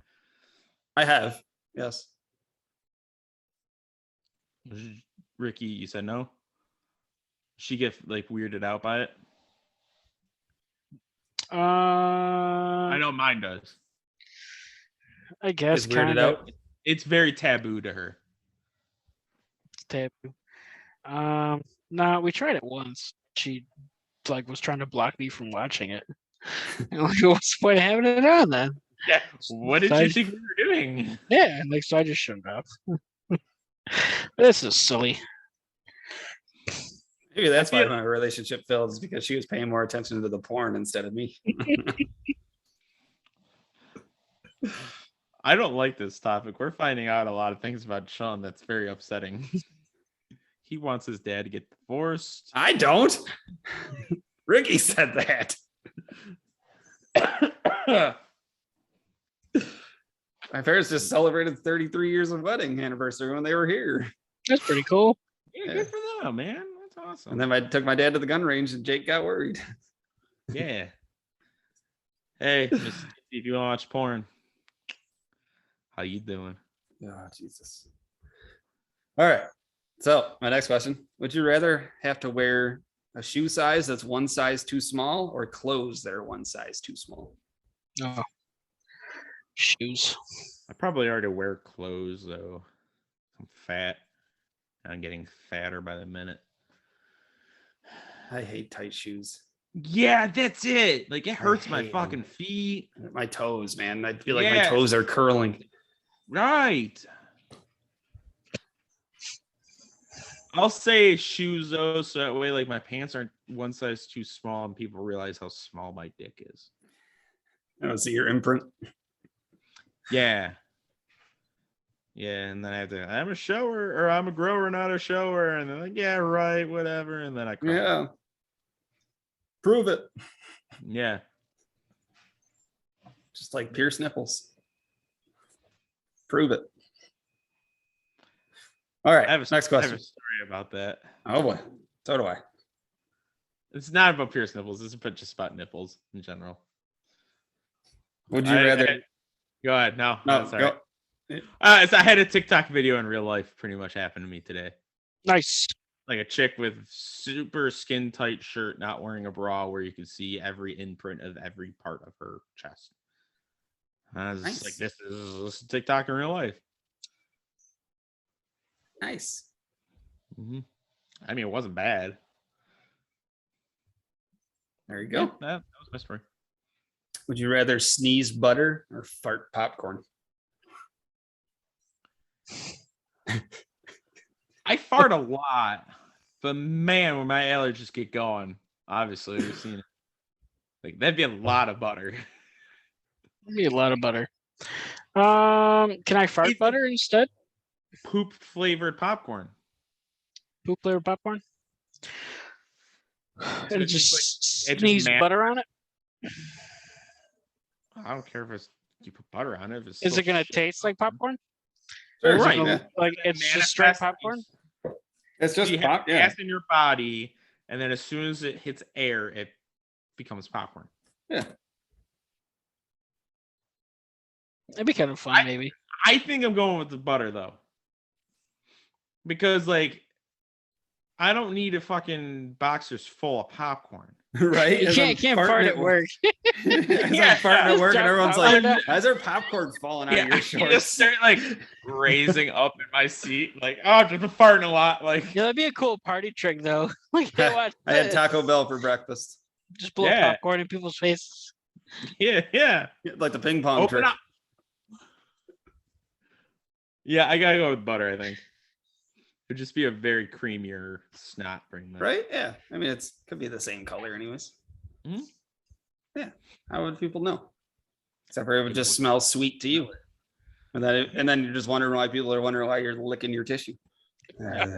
S1: I have. Yes.
S2: Ricky, you said no? She get like weirded out by it? I know mine does.
S3: I guess
S1: It's weirded
S3: kind of
S1: out.
S2: It's very taboo to her.
S3: taboo. No, we tried it once. She was trying to block me from watching it. I'm like, what's the point of having it on then?
S2: Yeah. What did you think we were doing?
S3: Yeah, so I just shut it off. This is silly.
S1: Maybe that's why my relationship failed, is because she was paying more attention to the porn instead of me.
S2: I don't like this topic. We're finding out a lot of things about Sean that's very upsetting. He wants his dad to get divorced.
S1: I don't. Ricky said that. My parents just celebrated 33 years of wedding anniversary when they were here.
S3: That's pretty cool.
S2: Yeah, good for them, man. That's awesome.
S1: And then I took my dad to the gun range and Jake got worried.
S2: Yeah. Hey, Mr. if you want to watch porn, how you doing?
S1: Oh, Jesus. All right. So my next question. Would you rather have to wear a shoe size that's one size too small or clothes that are one size too small?
S3: Oh, shoes.
S2: I probably already wear clothes, though. I'm fat. I'm getting fatter by the minute.
S1: I hate tight shoes.
S2: Yeah, that's it. Like, it hurts my
S1: hate
S2: fucking
S1: them.
S2: feet.
S1: My toes, man. I feel like my
S2: Yeah.
S1: toes are curling.
S2: Right. I'll say shoes, though, so that way, like, my pants aren't one size too small and people realize how small my dick is.
S1: I don't see your imprint.
S2: Yeah. Yeah, and then I have to, I'm a shower, or I'm a grower, not a shower. And they're like, yeah, right, whatever. And then I cry.
S1: Yeah. Prove it.
S2: Yeah.
S1: Just like Pierce nipples. Prove it. All right.
S2: I have a
S1: Next question.
S2: I have a story about that.
S1: Oh boy. So do I.
S2: It's not about pierced nipples. It's just about nipples in general.
S1: Would you rather?
S2: Go ahead. No,
S1: No,
S2: that's all
S1: go.
S2: right. So I had a TikTok video in real life pretty much happened to me today.
S3: Nice.
S2: Like a chick with super skin tight shirt, not wearing a bra, where you could see every imprint of every part of her chest. I was just like, this is TikTok in real life.
S1: Nice.
S2: Mm-hmm. I mean, it wasn't bad.
S1: There you go.
S2: Yeah, that was my story.
S1: Would you rather sneeze butter or fart popcorn?
S2: I fart a lot, but man, when my allergies get going, obviously we've seen it. Like, that'd be a lot of butter.
S3: That'd be a lot of butter. Can I fart butter instead?
S2: poop flavored popcorn.
S3: Poop flavored popcorn.
S2: So
S3: And
S2: it's
S3: just
S2: like,
S3: sneeze butter on it.
S2: I don't care if it's you put butter on it. If it's
S3: Is
S2: still
S3: it gonna
S2: shit
S3: taste like popcorn?
S1: Sure,
S3: Or is it
S2: right,
S3: gonna-
S1: yeah.
S3: Like
S2: It
S3: it's just straight
S2: manifests-
S3: popcorn.
S1: It's
S2: So
S1: just
S2: you have
S1: pop. Yeah.
S2: gas in your body, and then as soon as it hits air, it becomes popcorn.
S1: Yeah.
S3: It'd be kind of fun, maybe.
S2: I think I'm going with the butter though, because like I don't need a fucking boxers full of popcorn.
S1: Right?
S3: You
S1: As I'm
S3: can't
S1: farting
S3: fart at work.
S1: As
S2: Yeah,
S1: I'm farting at work, and everyone's
S3: Just
S1: like, "Why is there popcorn falling out of your
S2: I just
S1: shorts?"
S2: start like raising up in my seat, like I've been farting a lot. Like
S3: Yeah, that'd be a cool party trick, though. Like, hey, watch
S1: I had
S3: this.
S1: Taco Bell for breakfast,
S3: Just blow
S2: Yeah.
S3: popcorn in people's faces.
S2: yeah.
S1: like the ping pong
S2: Open
S1: trick.
S2: up. Yeah, I gotta go with butter. I think it'd just be a very creamier snot pretty much.
S1: Right? Yeah. I mean, it's could be the same color, anyways.
S2: Mhm.
S1: Yeah. How would people know? Except for it would just smell sweet to you, and then you're just wondering why people are wondering why you're licking your tissue.
S2: That's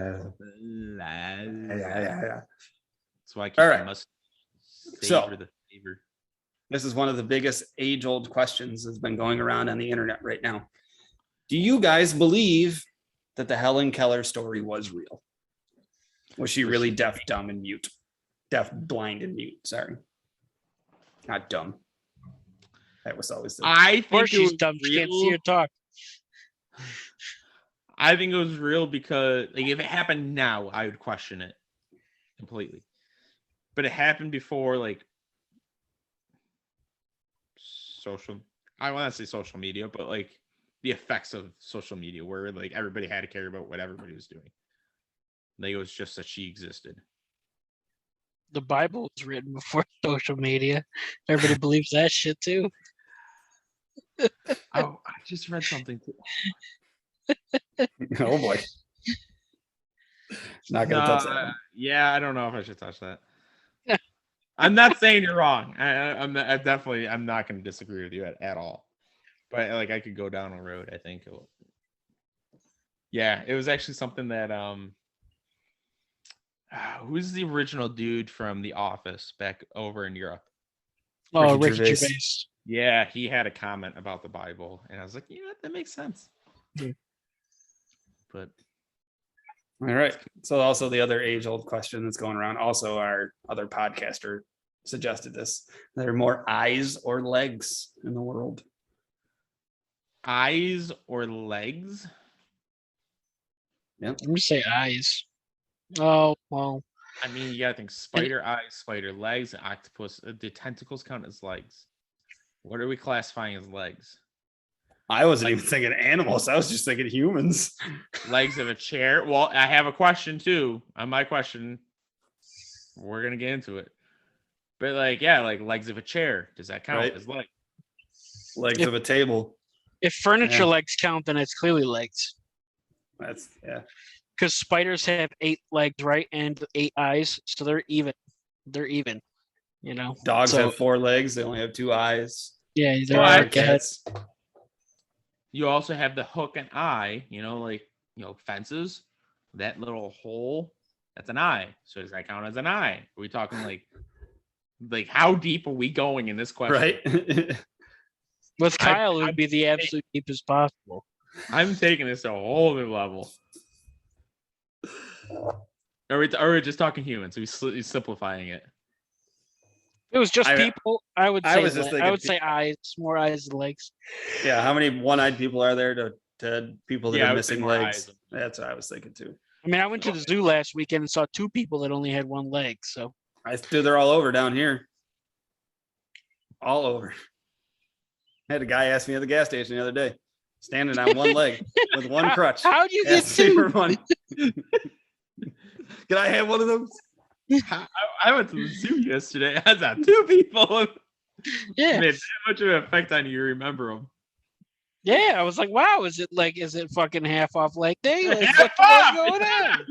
S2: why I keep
S1: All
S2: my
S1: right.
S2: mustache.
S1: So-
S2: Savor the flavor.
S1: This is one of the biggest age-old questions that's been going around on the internet right now. Do you guys believe that the Helen Keller story was real? Was she really deaf, dumb, and mute? Deaf, blind, and mute. Sorry. Not dumb. That was always the
S2: I
S3: Of course,
S2: think it
S3: she's
S2: was
S3: dumb. She can't see
S2: real.
S3: or talk.
S2: I think it was real because, like, if it happened now, I would question it completely. But it happened before, like, I want to say social media, but like the effects of social media, where like everybody had to care about what everybody was doing. Like it was just that she existed.
S3: The Bible was written before social media. Everybody believes that shit too.
S2: Oh, I just read something too.
S1: oh boy. Not gonna touch that one.
S2: Yeah, I don't know if I should touch that. I'm not saying you're wrong. I'm not going to disagree with you at all. But like I could go down a road. I think. Yeah, it was actually something that who's the original dude from The Office back over in Europe?
S3: Oh,
S1: Ricky
S3: Ricky
S1: Gervais.
S3: Gervais.
S2: Yeah, he had a comment about the Bible, and I was like, yeah, that makes sense.
S3: Yeah.
S2: But
S1: All right. So also the other age-old question that's going around. Also, our other podcaster suggested this. There are more eyes or legs in the world.
S2: eyes or legs?
S3: I'm gonna say eyes. Oh well.
S2: I mean, you gotta think spider eyes, spider legs, octopus. The tentacles count as legs. What are we classifying as legs?
S1: I wasn't even thinking animals. I was just thinking humans.
S2: Legs of a chair. Well, I have a question too. On my question, we're gonna get into it. But like, yeah, like legs of a chair. Does that count
S1: Right.
S2: as legs?
S1: Legs of a table.
S3: If furniture
S1: Yeah.
S3: legs count, then it's clearly legs.
S1: That's yeah.
S3: Because spiders have 8 legs, right, and 8 eyes, so they're even. They're even. You know.
S1: Dogs
S3: So-
S1: have 4 legs. They only have 2 eyes.
S3: Yeah, they're
S2: Well,
S3: like
S1: Cats.
S2: You also have the hook and eye. Like fences. That little hole. That's an eye. So does that count as an eye? Are we talking like how deep are we going in this question?
S1: Right.
S3: with
S2: I-
S3: Kyle, it would be the absolute deepest possible.
S2: I'm taking this to a whole new level. Are we just talking humans? Are we simplifying it?
S3: If it was just
S1: I-
S3: people, I would
S1: I
S3: say
S1: was just
S3: I
S1: thinking
S3: would say eyes, more eyes than legs.
S1: Yeah. How many one-eyed people are there to people that
S2: Yeah, I
S1: are
S2: would say
S1: missing
S2: more
S1: legs?
S2: eyes.
S1: That's what I was thinking too.
S3: I mean, I went to the zoo last weekend and saw 2 people that only had 1 leg. So
S1: Dude, they're all over down here. All over. I had a guy ask me at the gas station the other day, standing on one leg with one crutch.
S3: how'd you get
S1: Asked me
S3: 2?
S1: for money. Can I have one of those?
S2: I went to the zoo yesterday. I saw 2 people.
S3: Yeah,
S2: Made that much of an effect on you. You remember them?
S3: yeah. I was like, wow, is it fucking half off leg day? Like,
S2: Half
S3: what's
S2: off!
S3: going on?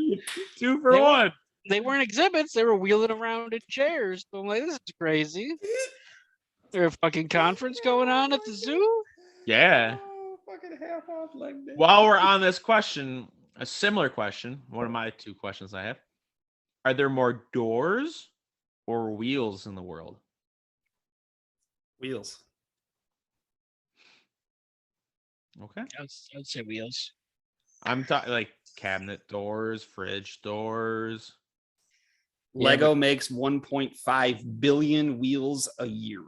S2: 2 for
S3: They were-
S2: 1.
S3: They weren't exhibits; they were wheeling around in chairs. So I'm like, this is crazy. Is there a fucking conference going on at the zoo?
S2: Yeah.
S1: Oh, fucking half off leg day.
S2: While we're on this question, a similar question, one of my 2 questions I have. Are there more doors or wheels in the world?
S1: Wheels.
S2: Okay.
S3: I would say wheels.
S2: I'm talking like cabinet doors, fridge doors.
S1: Lego makes 1.5 billion wheels a year.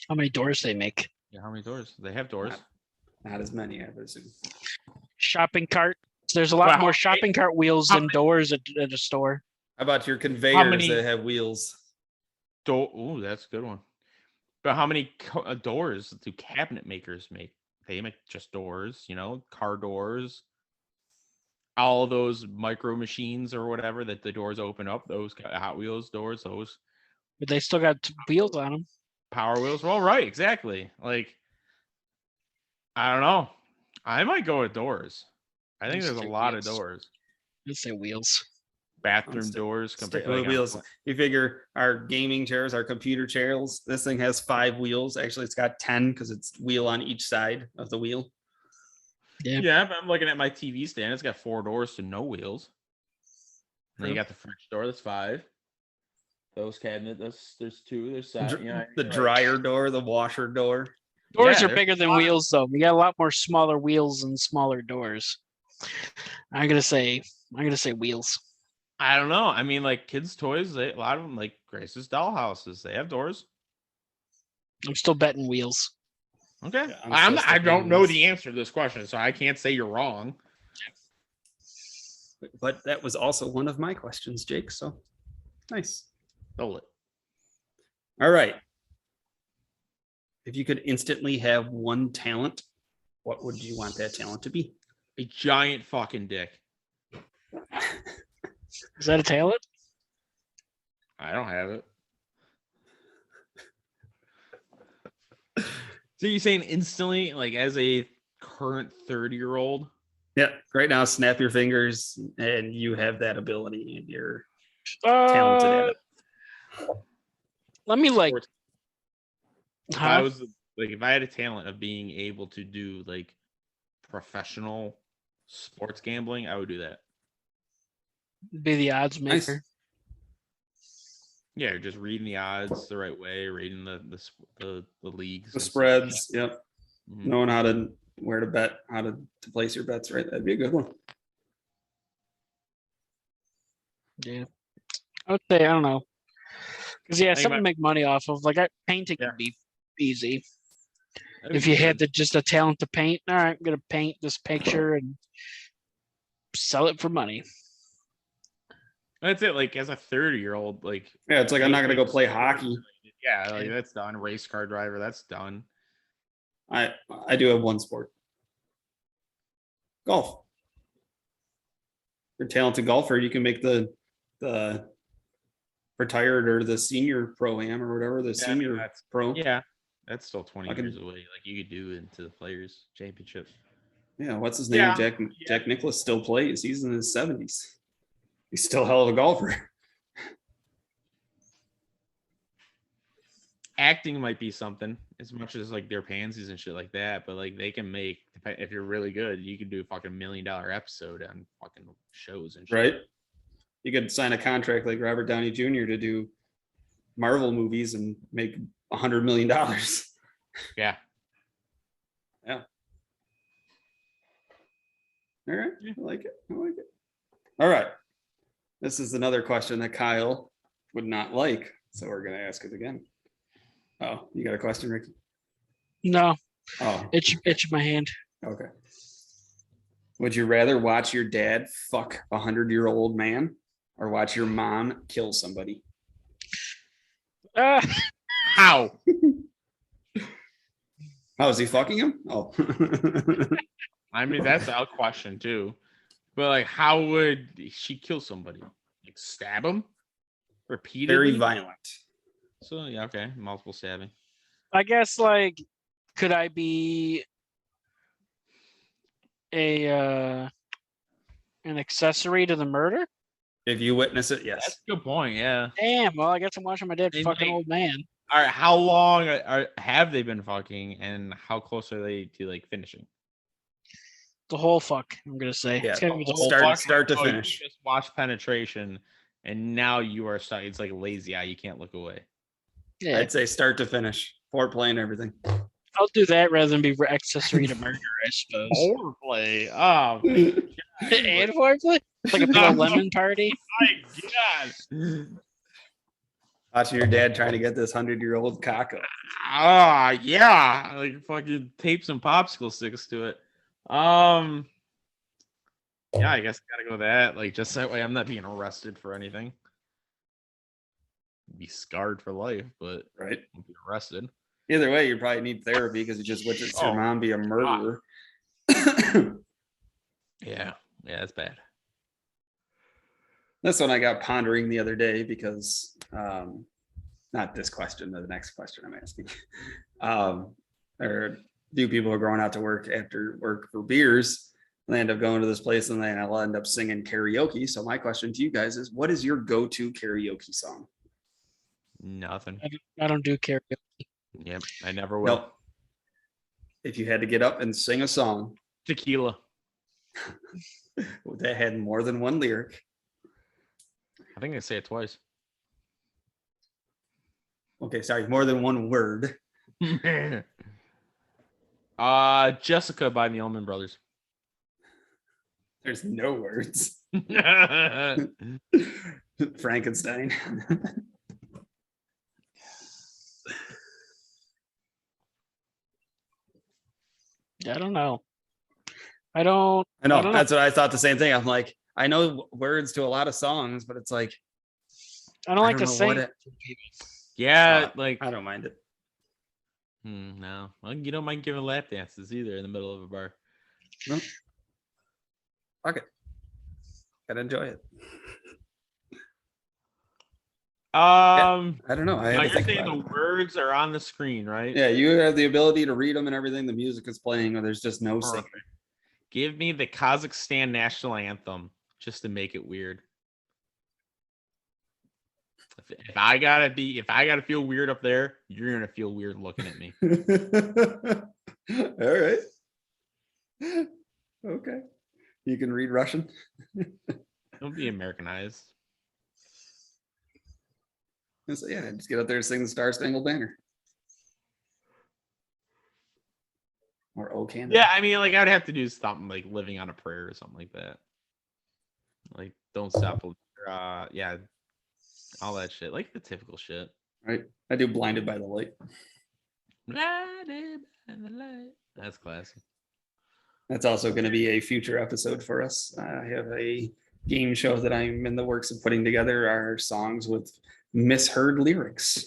S3: How many doors they make?
S2: Yeah, how many doors? They have doors.
S1: Not as many, I would assume.
S3: Shopping cart. There's a lot
S2: Well,
S3: more shopping cart wheels than doors at a store.
S1: How about your conveyors
S2: many-
S1: that have wheels?
S2: Ooh, that's a good one. But how many doors do cabinet makers make? They make just doors, you know, car doors. All of those micro machines or whatever that the doors open up, those Hot Wheels doors, those
S3: But they still got wheels on them.
S2: Power Wheels. Well, right, exactly. Like, I don't know. I might go with doors. I think
S3: Just
S2: there's a
S3: say
S2: lot of
S3: wheels.
S2: doors.
S3: Let's say wheels.
S2: Bathroom doors
S1: Stick
S2: compared
S1: with wheels. You figure our gaming chairs, our computer chairs, this thing has 5 wheels. Actually, it's got 10 because it's wheel on each side of the wheel.
S2: Yeah, but I'm looking at my TV stand. It's got 4 doors to no wheels. And then you got the fridge door. That's 5. Those cabinet. There's 2. There's 7. Yeah,
S1: The dryer door, the washer door.
S3: Doors are
S2: there's
S3: bigger than wheels, though. We got a lot more smaller wheels and smaller doors. I'm gonna say wheels.
S2: I don't know. I mean, like kids' toys. A lot of them, like Grace's dollhouses, they have doors.
S3: I'm still betting wheels.
S2: Okay.
S1: Yeah,
S2: I don't know the answer to this question, so I can't say you're wrong.
S1: But that was also one of my questions, Jake. So nice.
S2: Hold it.
S1: All right. If you could instantly have one talent, what would you want that talent to be?
S2: A giant fucking dick.
S3: Is that a talent?
S2: I don't have it. So you're saying instantly, like as a current 30-year-old?
S1: Yeah, right now, snap your fingers and you have that ability and you're talented at it.
S3: Let me like.
S2: If I was like, if I had a talent of being able to do like professional sports gambling, I would do that.
S3: Be the odds maker.
S1: Nice.
S2: Yeah, just reading the odds the right way, reading the leagues,
S1: The
S2: and stuff.
S1: spreads, yep.
S2: Mhm.
S1: Knowing how to where to bet, how to place your bets, right? That'd be a good one.
S3: Yeah, I would say I don't know, because
S2: think
S3: something to make money off of. Like painting
S2: Yeah.
S3: would be easy
S2: That'd
S3: if
S2: be
S3: you had
S2: good.
S3: just a talent to paint. All right, I'm gonna paint this picture and sell it for money.
S2: That's it. Like as a 30-year-old, like
S1: Yeah, it's like I'm not gonna go play hockey.
S2: yeah, like that's done. Race car driver, that's done.
S1: I do have one sport. Golf. You're a talented golfer, you can make the retired or the senior pro-am or whatever, the
S2: Yeah, I mean,
S1: senior
S2: that's-
S1: pro.
S2: Yeah, that's still 20
S1: Fucking-
S2: years away. Like you could do into the Players Championship.
S1: Yeah, what's his name?
S2: Yeah,
S1: Jack Nicklaus still plays. He's in his 70s. He's still a hell of a golfer.
S2: Acting might be something, as much as like they're pansies and shit like that. But like they can make, if you're really good, you can do a fucking $1 million episode on fucking shows and shit.
S1: Right? You could sign a contract like Robert Downey Jr. to do Marvel movies and make $100 million.
S2: Yeah.
S1: Yeah. All right. I like it. I like it. All right. This is another question that Kyle would not like. So we're going to ask it again. Oh, you got a question, Ricky?
S3: No,
S1: Oh,
S3: itch my hand.
S1: okay. Would you rather watch your dad fuck a 100-year-old man or watch your mom kill somebody?
S2: How?
S1: How is he fucking him? Oh.
S2: I mean, that's a question too. But like, how would she kill somebody? Like stab him repeatedly?
S1: Very violent.
S2: So yeah, okay, multiple stabbing.
S3: I guess like, could I be an accessory to the murder?
S1: If you witness it,
S2: That's
S1: yes.
S2: a good point. Yeah.
S3: Damn. Well, I guess I'm watching my dad
S2: They
S3: fucking
S2: might-
S3: old man.
S2: All right. How long have they been fucking, and how close are they to like finishing?
S3: The whole fuck. I'm gonna say
S1: Yeah.
S3: it's gonna be the whole.
S1: Start to
S2: You
S1: finish.
S2: just watch penetration, and now you are starting. It's like a lazy eye. You can't look away.
S3: Yeah,
S1: I'd say start to finish, foreplay and everything.
S3: I'll do that rather than be accessory to murder, I suppose.
S2: Foreplay. Oh my
S3: And foreplay, like a big old lemon party.
S2: god.
S1: Watching your dad trying to get this 100-year-old cock up.
S2: Ah, yeah. Like fucking tape some popsicle sticks to it. Yeah, I guess I gotta go with that. Like, just that way I'm not being arrested for anything. Be scarred for life, but
S1: Right.
S2: won't be arrested.
S1: Either way, you probably need therapy because you just witnessed your mom be a murderer.
S2: Yeah, that's bad.
S1: That's one I got pondering the other day because not this question, the next question I'm asking. Or do people are going out to work after work for beers? And they end up going to this place and then I'll end up singing karaoke. So my question to you guys is, what is your go-to karaoke song?
S2: Nothing.
S3: I don't do karaoke.
S2: Yep, I never will.
S1: Nope. If you had to get up and sing a song
S2: Tequila.
S1: that had more than one lyric,
S2: I think I say it twice.
S1: okay, sorry, more than one word.
S2: Jessica by the Allman Brothers.
S1: There's no words. Frankenstein.
S3: I don't know. I know.
S1: That's what I thought. The same thing. I'm like, I know words to a lot of songs, but it's like
S3: I don't like to
S1: know
S3: sing.
S1: what
S2: Yeah, like
S1: I don't mind it.
S2: no. Well, you don't mind giving lap dances either in the middle of a bar.
S1: No. Fuck it. Gotta enjoy it. I don't know. I
S2: now
S1: have to
S2: you're
S1: think
S2: saying
S1: about
S2: the
S1: it.
S2: words are on the screen, right?
S1: Yeah, you have the ability to read them and everything. The music is playing, or there's just no singing.
S2: Perfect. Give me the Kazakhstan national anthem just to make it weird. If I gotta feel weird up there, you're gonna feel weird looking at me.
S1: All right. Okay. You can read Russian.
S2: Don't be Americanized.
S1: So, yeah, just get up there and sing the Star Spangled Banner. Or "O Canada."
S2: Yeah, I mean, like I'd have to do something like "Living on a Prayer" or something like that. Like "Don't Stop," yeah, all that shit, like the typical shit.
S1: Right. I do "Blinded by the Light."
S2: Blinded by the light. That's classic.
S1: That's also going to be a future episode for us. I have a game show that I'm in the works of putting together. Our songs with misheard lyrics.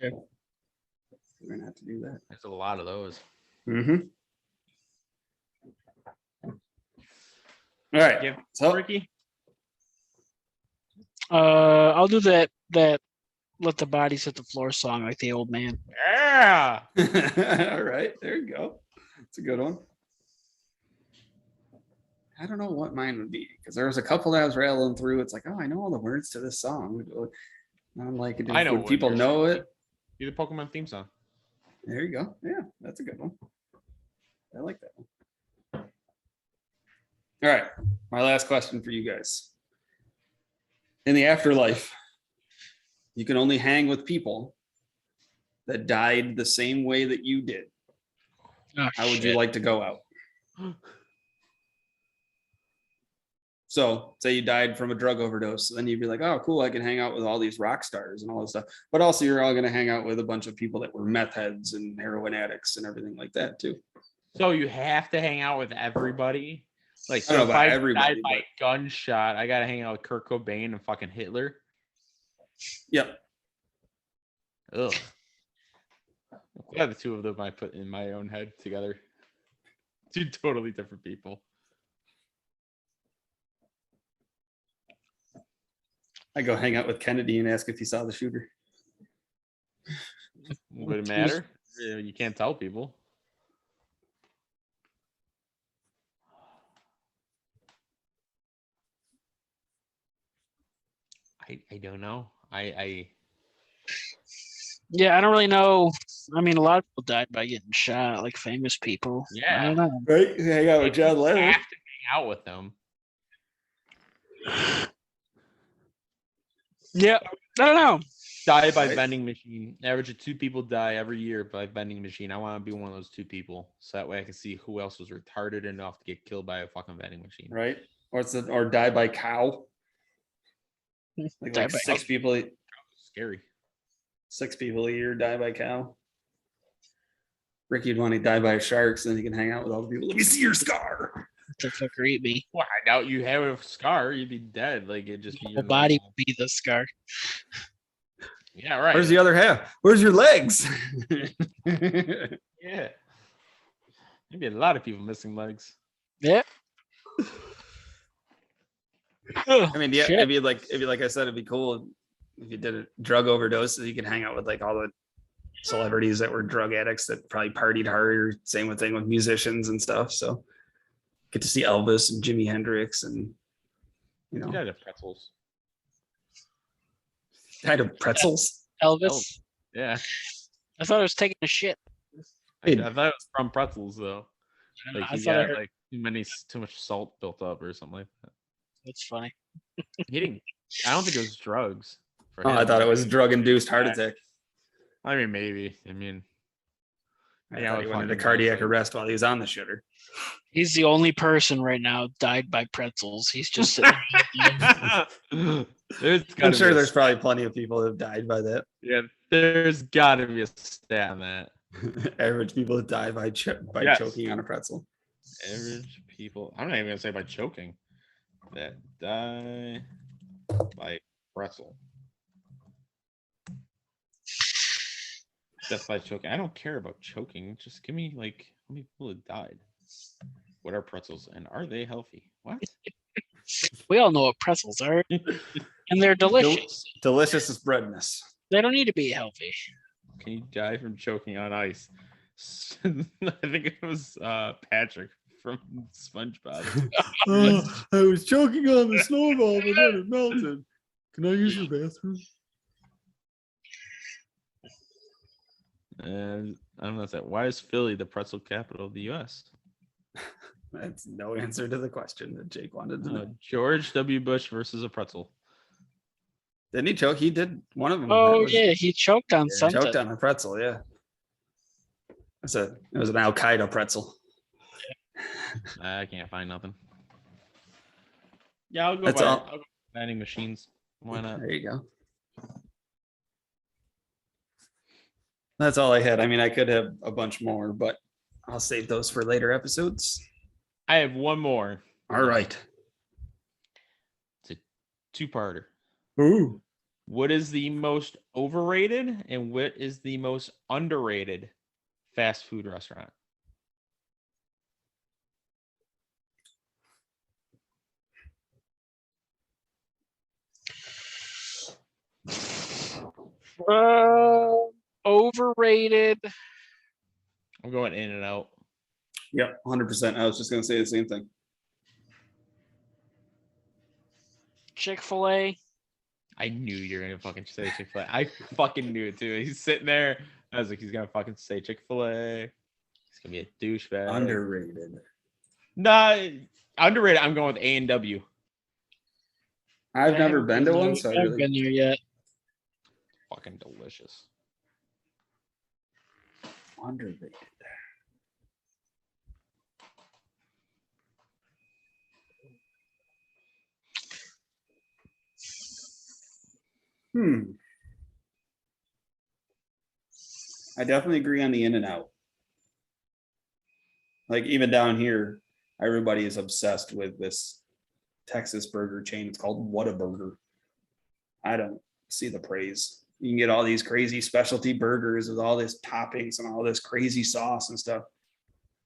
S3: Okay.
S1: We're gonna have to do that.
S2: There's a lot of those.
S1: Mm-hmm. All right.
S2: Give
S1: So
S2: Ricky.
S3: I'll do that. Let the bodies hit the floor song like the old man.
S2: Yeah.
S1: all right, there you go. It's a good one. I don't know what mine would be because there was a couple that I was rattling through. It's like, oh, I know all the words to this song. And I'm like,
S2: I know
S1: would
S2: what
S1: people
S2: you're
S1: know
S2: saying.
S1: it?
S2: Do the Pokemon theme song.
S1: There you go. Yeah, that's a good one. I like that one. All right, my last question for you guys. In the afterlife, you can only hang with people that died the same way that you did.
S3: Oh,
S1: How would you like to go out? So say you died from a drug overdose, then you'd be like, oh, cool, I can hang out with all these rock stars and all this stuff. But also you're all going to hang out with a bunch of people that were meth heads and heroin addicts and everything like that too.
S2: So you have to hang out with everybody. Like,
S1: I don't
S2: so
S1: know
S2: if
S1: about
S2: I
S1: everybody,
S2: died by gunshot, I gotta hang out with Kurt Cobain and fucking Hitler.
S1: Yep.
S2: Ugh. I'm glad the two of them I put in my own head together. Two totally different people.
S1: I go hang out with Kennedy and ask if he saw the shooter.
S2: Would it matter? You can't tell people. I don't know. I
S3: Yeah, I don't really know. I mean, a lot of people died by getting shot, like famous people. I
S2: Yeah.
S3: don't know.
S1: Right? Hang out with John
S2: You
S1: Lennon.
S2: have to hang out with them.
S3: Yeah, I don't know.
S2: Die by
S1: Right.
S2: vending machine. Average of 2 people die every year by vending machine. I want to be one of those 2 people, so that way I can see who else was retarded enough to get killed by a fucking vending machine.
S1: Right? Or die by cow.
S3: Die
S1: Like
S3: by-
S1: 6 people.
S2: Scary.
S1: 6 people a year die by cow. Ricky'd want to die by sharks, so then he can hang out with all the people. Let me see your scar.
S3: The fucker eat me.
S2: Well, I doubt you have a scar. You'd be dead. Like it'd just be
S3: The
S2: your
S3: body
S2: normal-
S3: would be the scar.
S2: Yeah, right.
S1: Where's the other half? Where's your legs?
S2: Yeah. Maybe a lot of people missing legs.
S3: Yeah.
S1: I mean, yeah, it'd be like I said, it'd be cool if you did a drug overdose, so you could hang out with like all the celebrities that were drug addicts that probably partied hard. Same thing with musicians and stuff. So get to see Elvis and Jimi Hendrix and
S2: You died of pretzels.
S1: died of pretzels.
S3: Elvis.
S2: Yeah.
S3: I thought I was taking a shit.
S2: I thought it was from pretzels though. Like
S3: I
S2: he
S3: thought I
S2: got
S3: heard.
S2: like too much salt built up or something like that.
S3: That's funny.
S2: He didn't. I don't think it was drugs. For
S1: Oh,
S2: him.
S1: I thought it was drug-induced heart
S2: Yeah.
S1: attack.
S2: I mean, maybe. I mean,
S1: I
S2: Yeah,
S1: thought he
S2: with
S1: went into
S2: fucking
S1: cardiac
S2: drugs.
S1: arrest while he was on the shitter.
S3: He's the only person right now died by pretzels. He's just sitting
S1: I'm sure there's probably plenty of people who have died by that.
S2: Yeah, there's got to be a stat on that.
S1: Average people that die by
S2: Yes.
S1: choking on a pretzel.
S2: Average people. I'm not even gonna say by choking. That die by pretzel. Death by choking. I don't care about choking. Just give me like how many people have died. What are pretzels and are they healthy? What?
S3: We all know what pretzels are, and they're delicious.
S1: Delicious is breadness.
S3: They don't need to be healthy.
S2: Can you die from choking on ice? I think it was Patrick from SpongeBob.
S1: I was choking on the snowball, but then it melted. Can I use your bathroom?
S2: And I don't know. Why is Philly the pretzel capital of the U.S.?
S1: That's no answer to the question that Jake wanted to know.
S2: George W. Bush versus a pretzel.
S1: Didn't he choke? He did one of them.
S3: Oh yeah, he choked on something.
S1: Choked on a pretzel. Yeah. It was an Al Qaeda pretzel.
S2: I can't find nothing. Yeah, I'll go
S1: That's
S2: by
S1: all.
S2: I'll go vending machines. Why not?
S1: There you go. That's all I had. I mean, I could have a bunch more, but I'll save those for later episodes.
S2: I have one more.
S1: All right.
S2: It's a two-parter.
S1: Ooh.
S2: What is the most overrated and what is the most underrated fast food restaurant?
S3: Overrated.
S2: I'm going in and out.
S1: Yep, 100%. I was just going to say the same thing.
S3: Chick-fil-A.
S2: I knew you were gonna fucking say Chick-fil-A. I fucking knew it too. He's sitting there. I was like, he's gonna fucking say Chick-fil-A. He's gonna be a douchebag.
S1: Underrated.
S2: Nah, underrated. I'm going with A&W.
S1: I've never been to one, so I
S3: I haven't
S1: really.
S3: been there yet.
S2: Fucking delicious.
S1: Underrated. I definitely agree on the in and out. Like even down here, everybody is obsessed with this Texas burger chain. It's called Whataburger. I don't see the praise. You can get all these crazy specialty burgers with all this toppings and all this crazy sauce and stuff.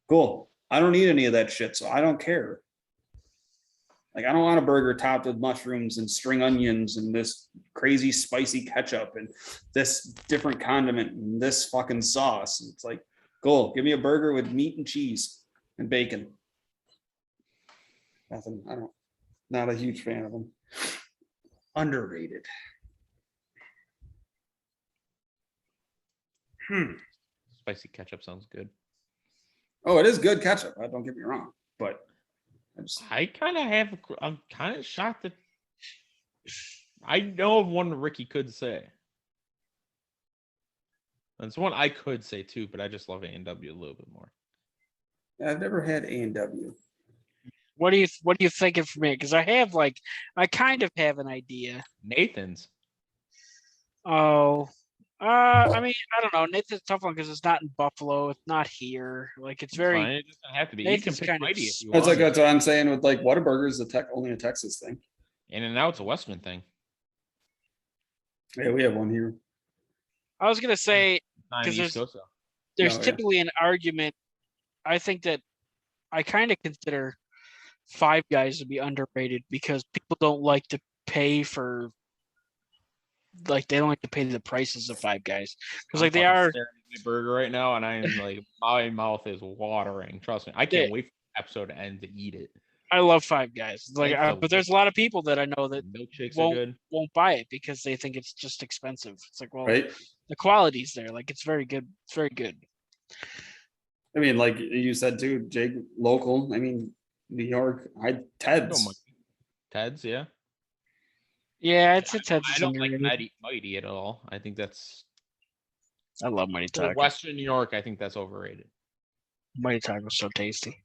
S1: Cool. I don't need any of that shit, so I don't care. Like I don't want a burger topped with mushrooms and string onions and this crazy spicy ketchup and this different condiment and this fucking sauce. It's like, cool. Give me a burger with meat and cheese and bacon. Nothing. Not a huge fan of them. Underrated.
S2: Spicy ketchup sounds good.
S1: Oh, it is good ketchup. Don't get me wrong, but
S2: I'm kind of shocked that I know of one Ricky could say. That's one I could say too, but I just love A&W a little bit more.
S1: I've never had A&W.
S3: What do you thinking for me? Because I kind of have an idea.
S2: Nathan's.
S3: Oh, I mean, I don't know. Nathan's a tough one because it's not in Buffalo. It's not here. Like it's very.
S2: Fine, it doesn't have to be.
S3: Nathan's
S2: You can pick
S3: kind of
S2: Mighty if you
S1: That's
S2: want.
S1: that's what I'm saying with like Whataburger's only a Texas thing.
S2: In-N-Out's a Western thing.
S1: Yeah, we have one here.
S3: I was gonna say
S2: Not
S3: because
S2: East Coast,
S3: there's
S1: No, yeah.
S3: typically an argument. I think that I kind of consider Five Guys to be underrated because people don't like to pay for. Like they don't like to pay the prices of Five Guys because like they are.
S2: staring at my burger right now, and I'm like, my mouth is watering. Trust me, I can't wait for the episode to end to eat it.
S3: I love Five Guys. Like, but there's a lot of people that I know that
S2: Milkshakes are good.
S3: won't buy it because they think it's just expensive. It's like, well,
S1: Right?
S3: the quality's there. Like, it's very good. It's very good.
S1: I mean, like you said too, Jake, local. I mean, New York. Ted's.
S2: Ted's, yeah.
S3: Yeah, it's a Ted's.
S2: I don't like Mighty at all. I think that's.
S3: I love Mighty
S2: For
S3: Taco.
S2: Western New York, I think that's overrated.
S3: Mighty Taco's so tasty.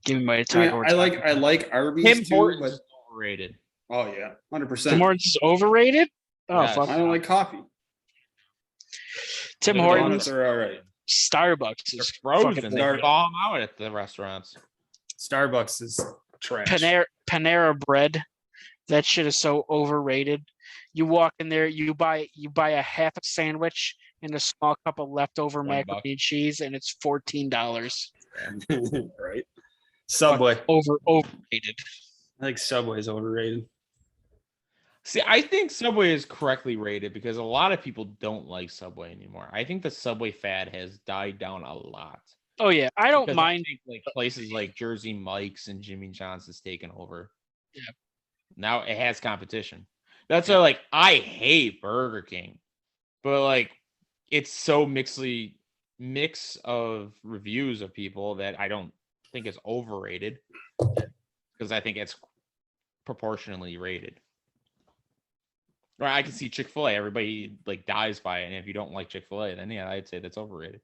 S3: Give me Mighty Taco.
S1: I like Arby's
S2: Tim
S1: too,
S2: Hortons
S1: but
S2: is overrated.
S1: oh yeah, 100%.
S3: Tim Hortons is overrated. Oh
S2: Yes.
S3: fuck!
S1: I don't like coffee.
S3: Tim
S2: The
S3: Hortons,
S1: Donuts are all right.
S3: Starbucks
S2: They're
S3: is
S2: frozen.
S3: fucking
S2: They thaw them out at the restaurants.
S1: Starbucks is trash.
S3: Panera Bread. That shit is so overrated. You walk in there, you buy a half a sandwich and a small cup of leftover
S2: $20.
S3: macaroni and cheese, and it's $14.
S1: Right. Subway.
S3: Overrated.
S1: I think Subway's overrated.
S2: See, I think Subway is correctly rated because a lot of people don't like Subway anymore. I think the Subway fad has died down a lot.
S3: Oh yeah, I don't
S2: Because
S3: mind.
S2: I think, like places like Jersey Mike's and Jimmy John's has taken over.
S3: Yeah.
S2: Now it has competition. That's why, like, I hate Burger King, but like, it's so mix of reviews of people that I don't think is overrated because I think it's proportionally rated. Right, I can see Chick-fil-A. Everybody like dies by it, and if you don't like Chick-fil-A, then yeah, I'd say that's overrated.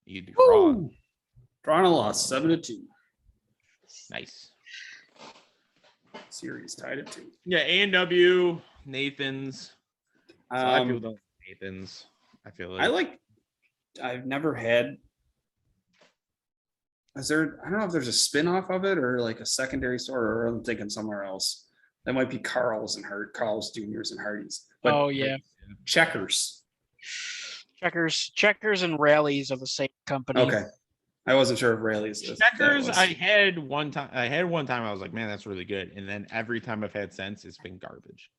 S2: You'd be wrong.
S1: Toronto lost 7-2.
S2: Nice.
S1: Series tied at 2.
S2: Yeah, A&W, Nathan's. A lot of people don't like Nathan's. I feel like
S1: I've never had. I don't know if there's a spin-off of it or like a secondary store, or I'm thinking somewhere else. That might be Carl's Juniors and Hardee's. But
S3: Oh yeah,
S1: Checkers.
S3: Checkers and Rallies are the same company.
S1: Okay. I wasn't sure if Rally's.
S2: Checkers. I had one time. I was like, man, that's really good. And then every time I've had since, it's been garbage.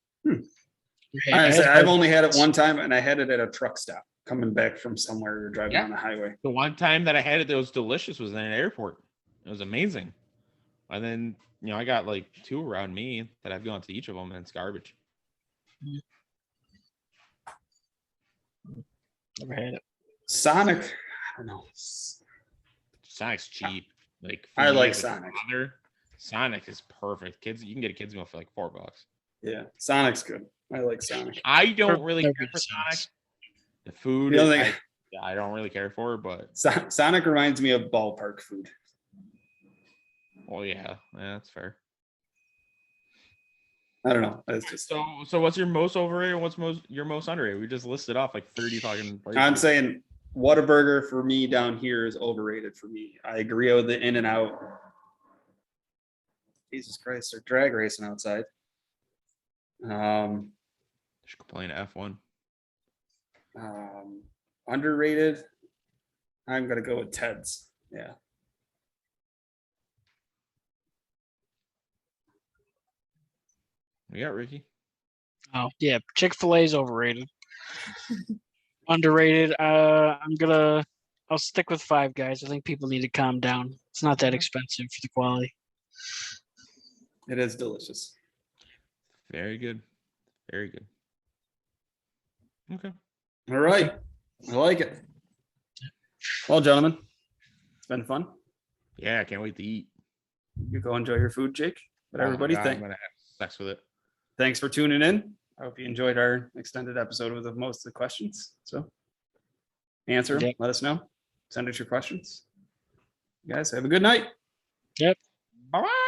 S1: I've only had it one time, and I had it at a truck stop coming back from somewhere or driving on the highway.
S2: The one time that I had it that was delicious was in an airport. It was amazing. And then, I got like 2 around me that I've gone to each of them, and it's garbage.
S3: Never had it.
S1: Sonic. I don't know.
S2: Sonic's cheap. Like
S1: I like Sonic.
S2: Sonic is perfect. Kids, you can get a kids meal for like $4.
S1: Yeah, Sonic's good. I like Sonic.
S2: I don't really care for Sonic. The food, I don't really care for, but
S1: Sonic reminds me of ballpark food.
S2: Well, yeah, that's fair.
S1: I don't know. It's just
S2: so. What's your most overrated? What's your most underrated? We just listed off like 30 fucking places.
S1: I'm saying Whataburger for me down here is overrated for me. I agree with the In-N-Out. Jesus Christ, they're drag racing outside.
S2: Should complain to F1.
S1: Underrated. I'm gonna go with Ted's. Yeah.
S2: We got Ricky.
S3: Oh yeah, Chick-fil-A is overrated. Underrated. I'll stick with Five Guys. I think people need to calm down. It's not that expensive for the quality.
S1: It is delicious.
S2: Very good. Very good. Okay.
S1: All right. I like it. Well, gentlemen, it's been fun.
S2: Yeah, I can't wait to eat.
S1: You go enjoy your food, Jake. But
S2: Oh my
S1: everybody,
S2: God, I'm gonna have sex with it.
S1: thanks for tuning in. I hope you enjoyed our extended episode with most of the questions. So answer them.
S3: Yep.
S1: Let us know. Send us your questions. You guys have a good night.
S3: Yep.
S2: Bye bye.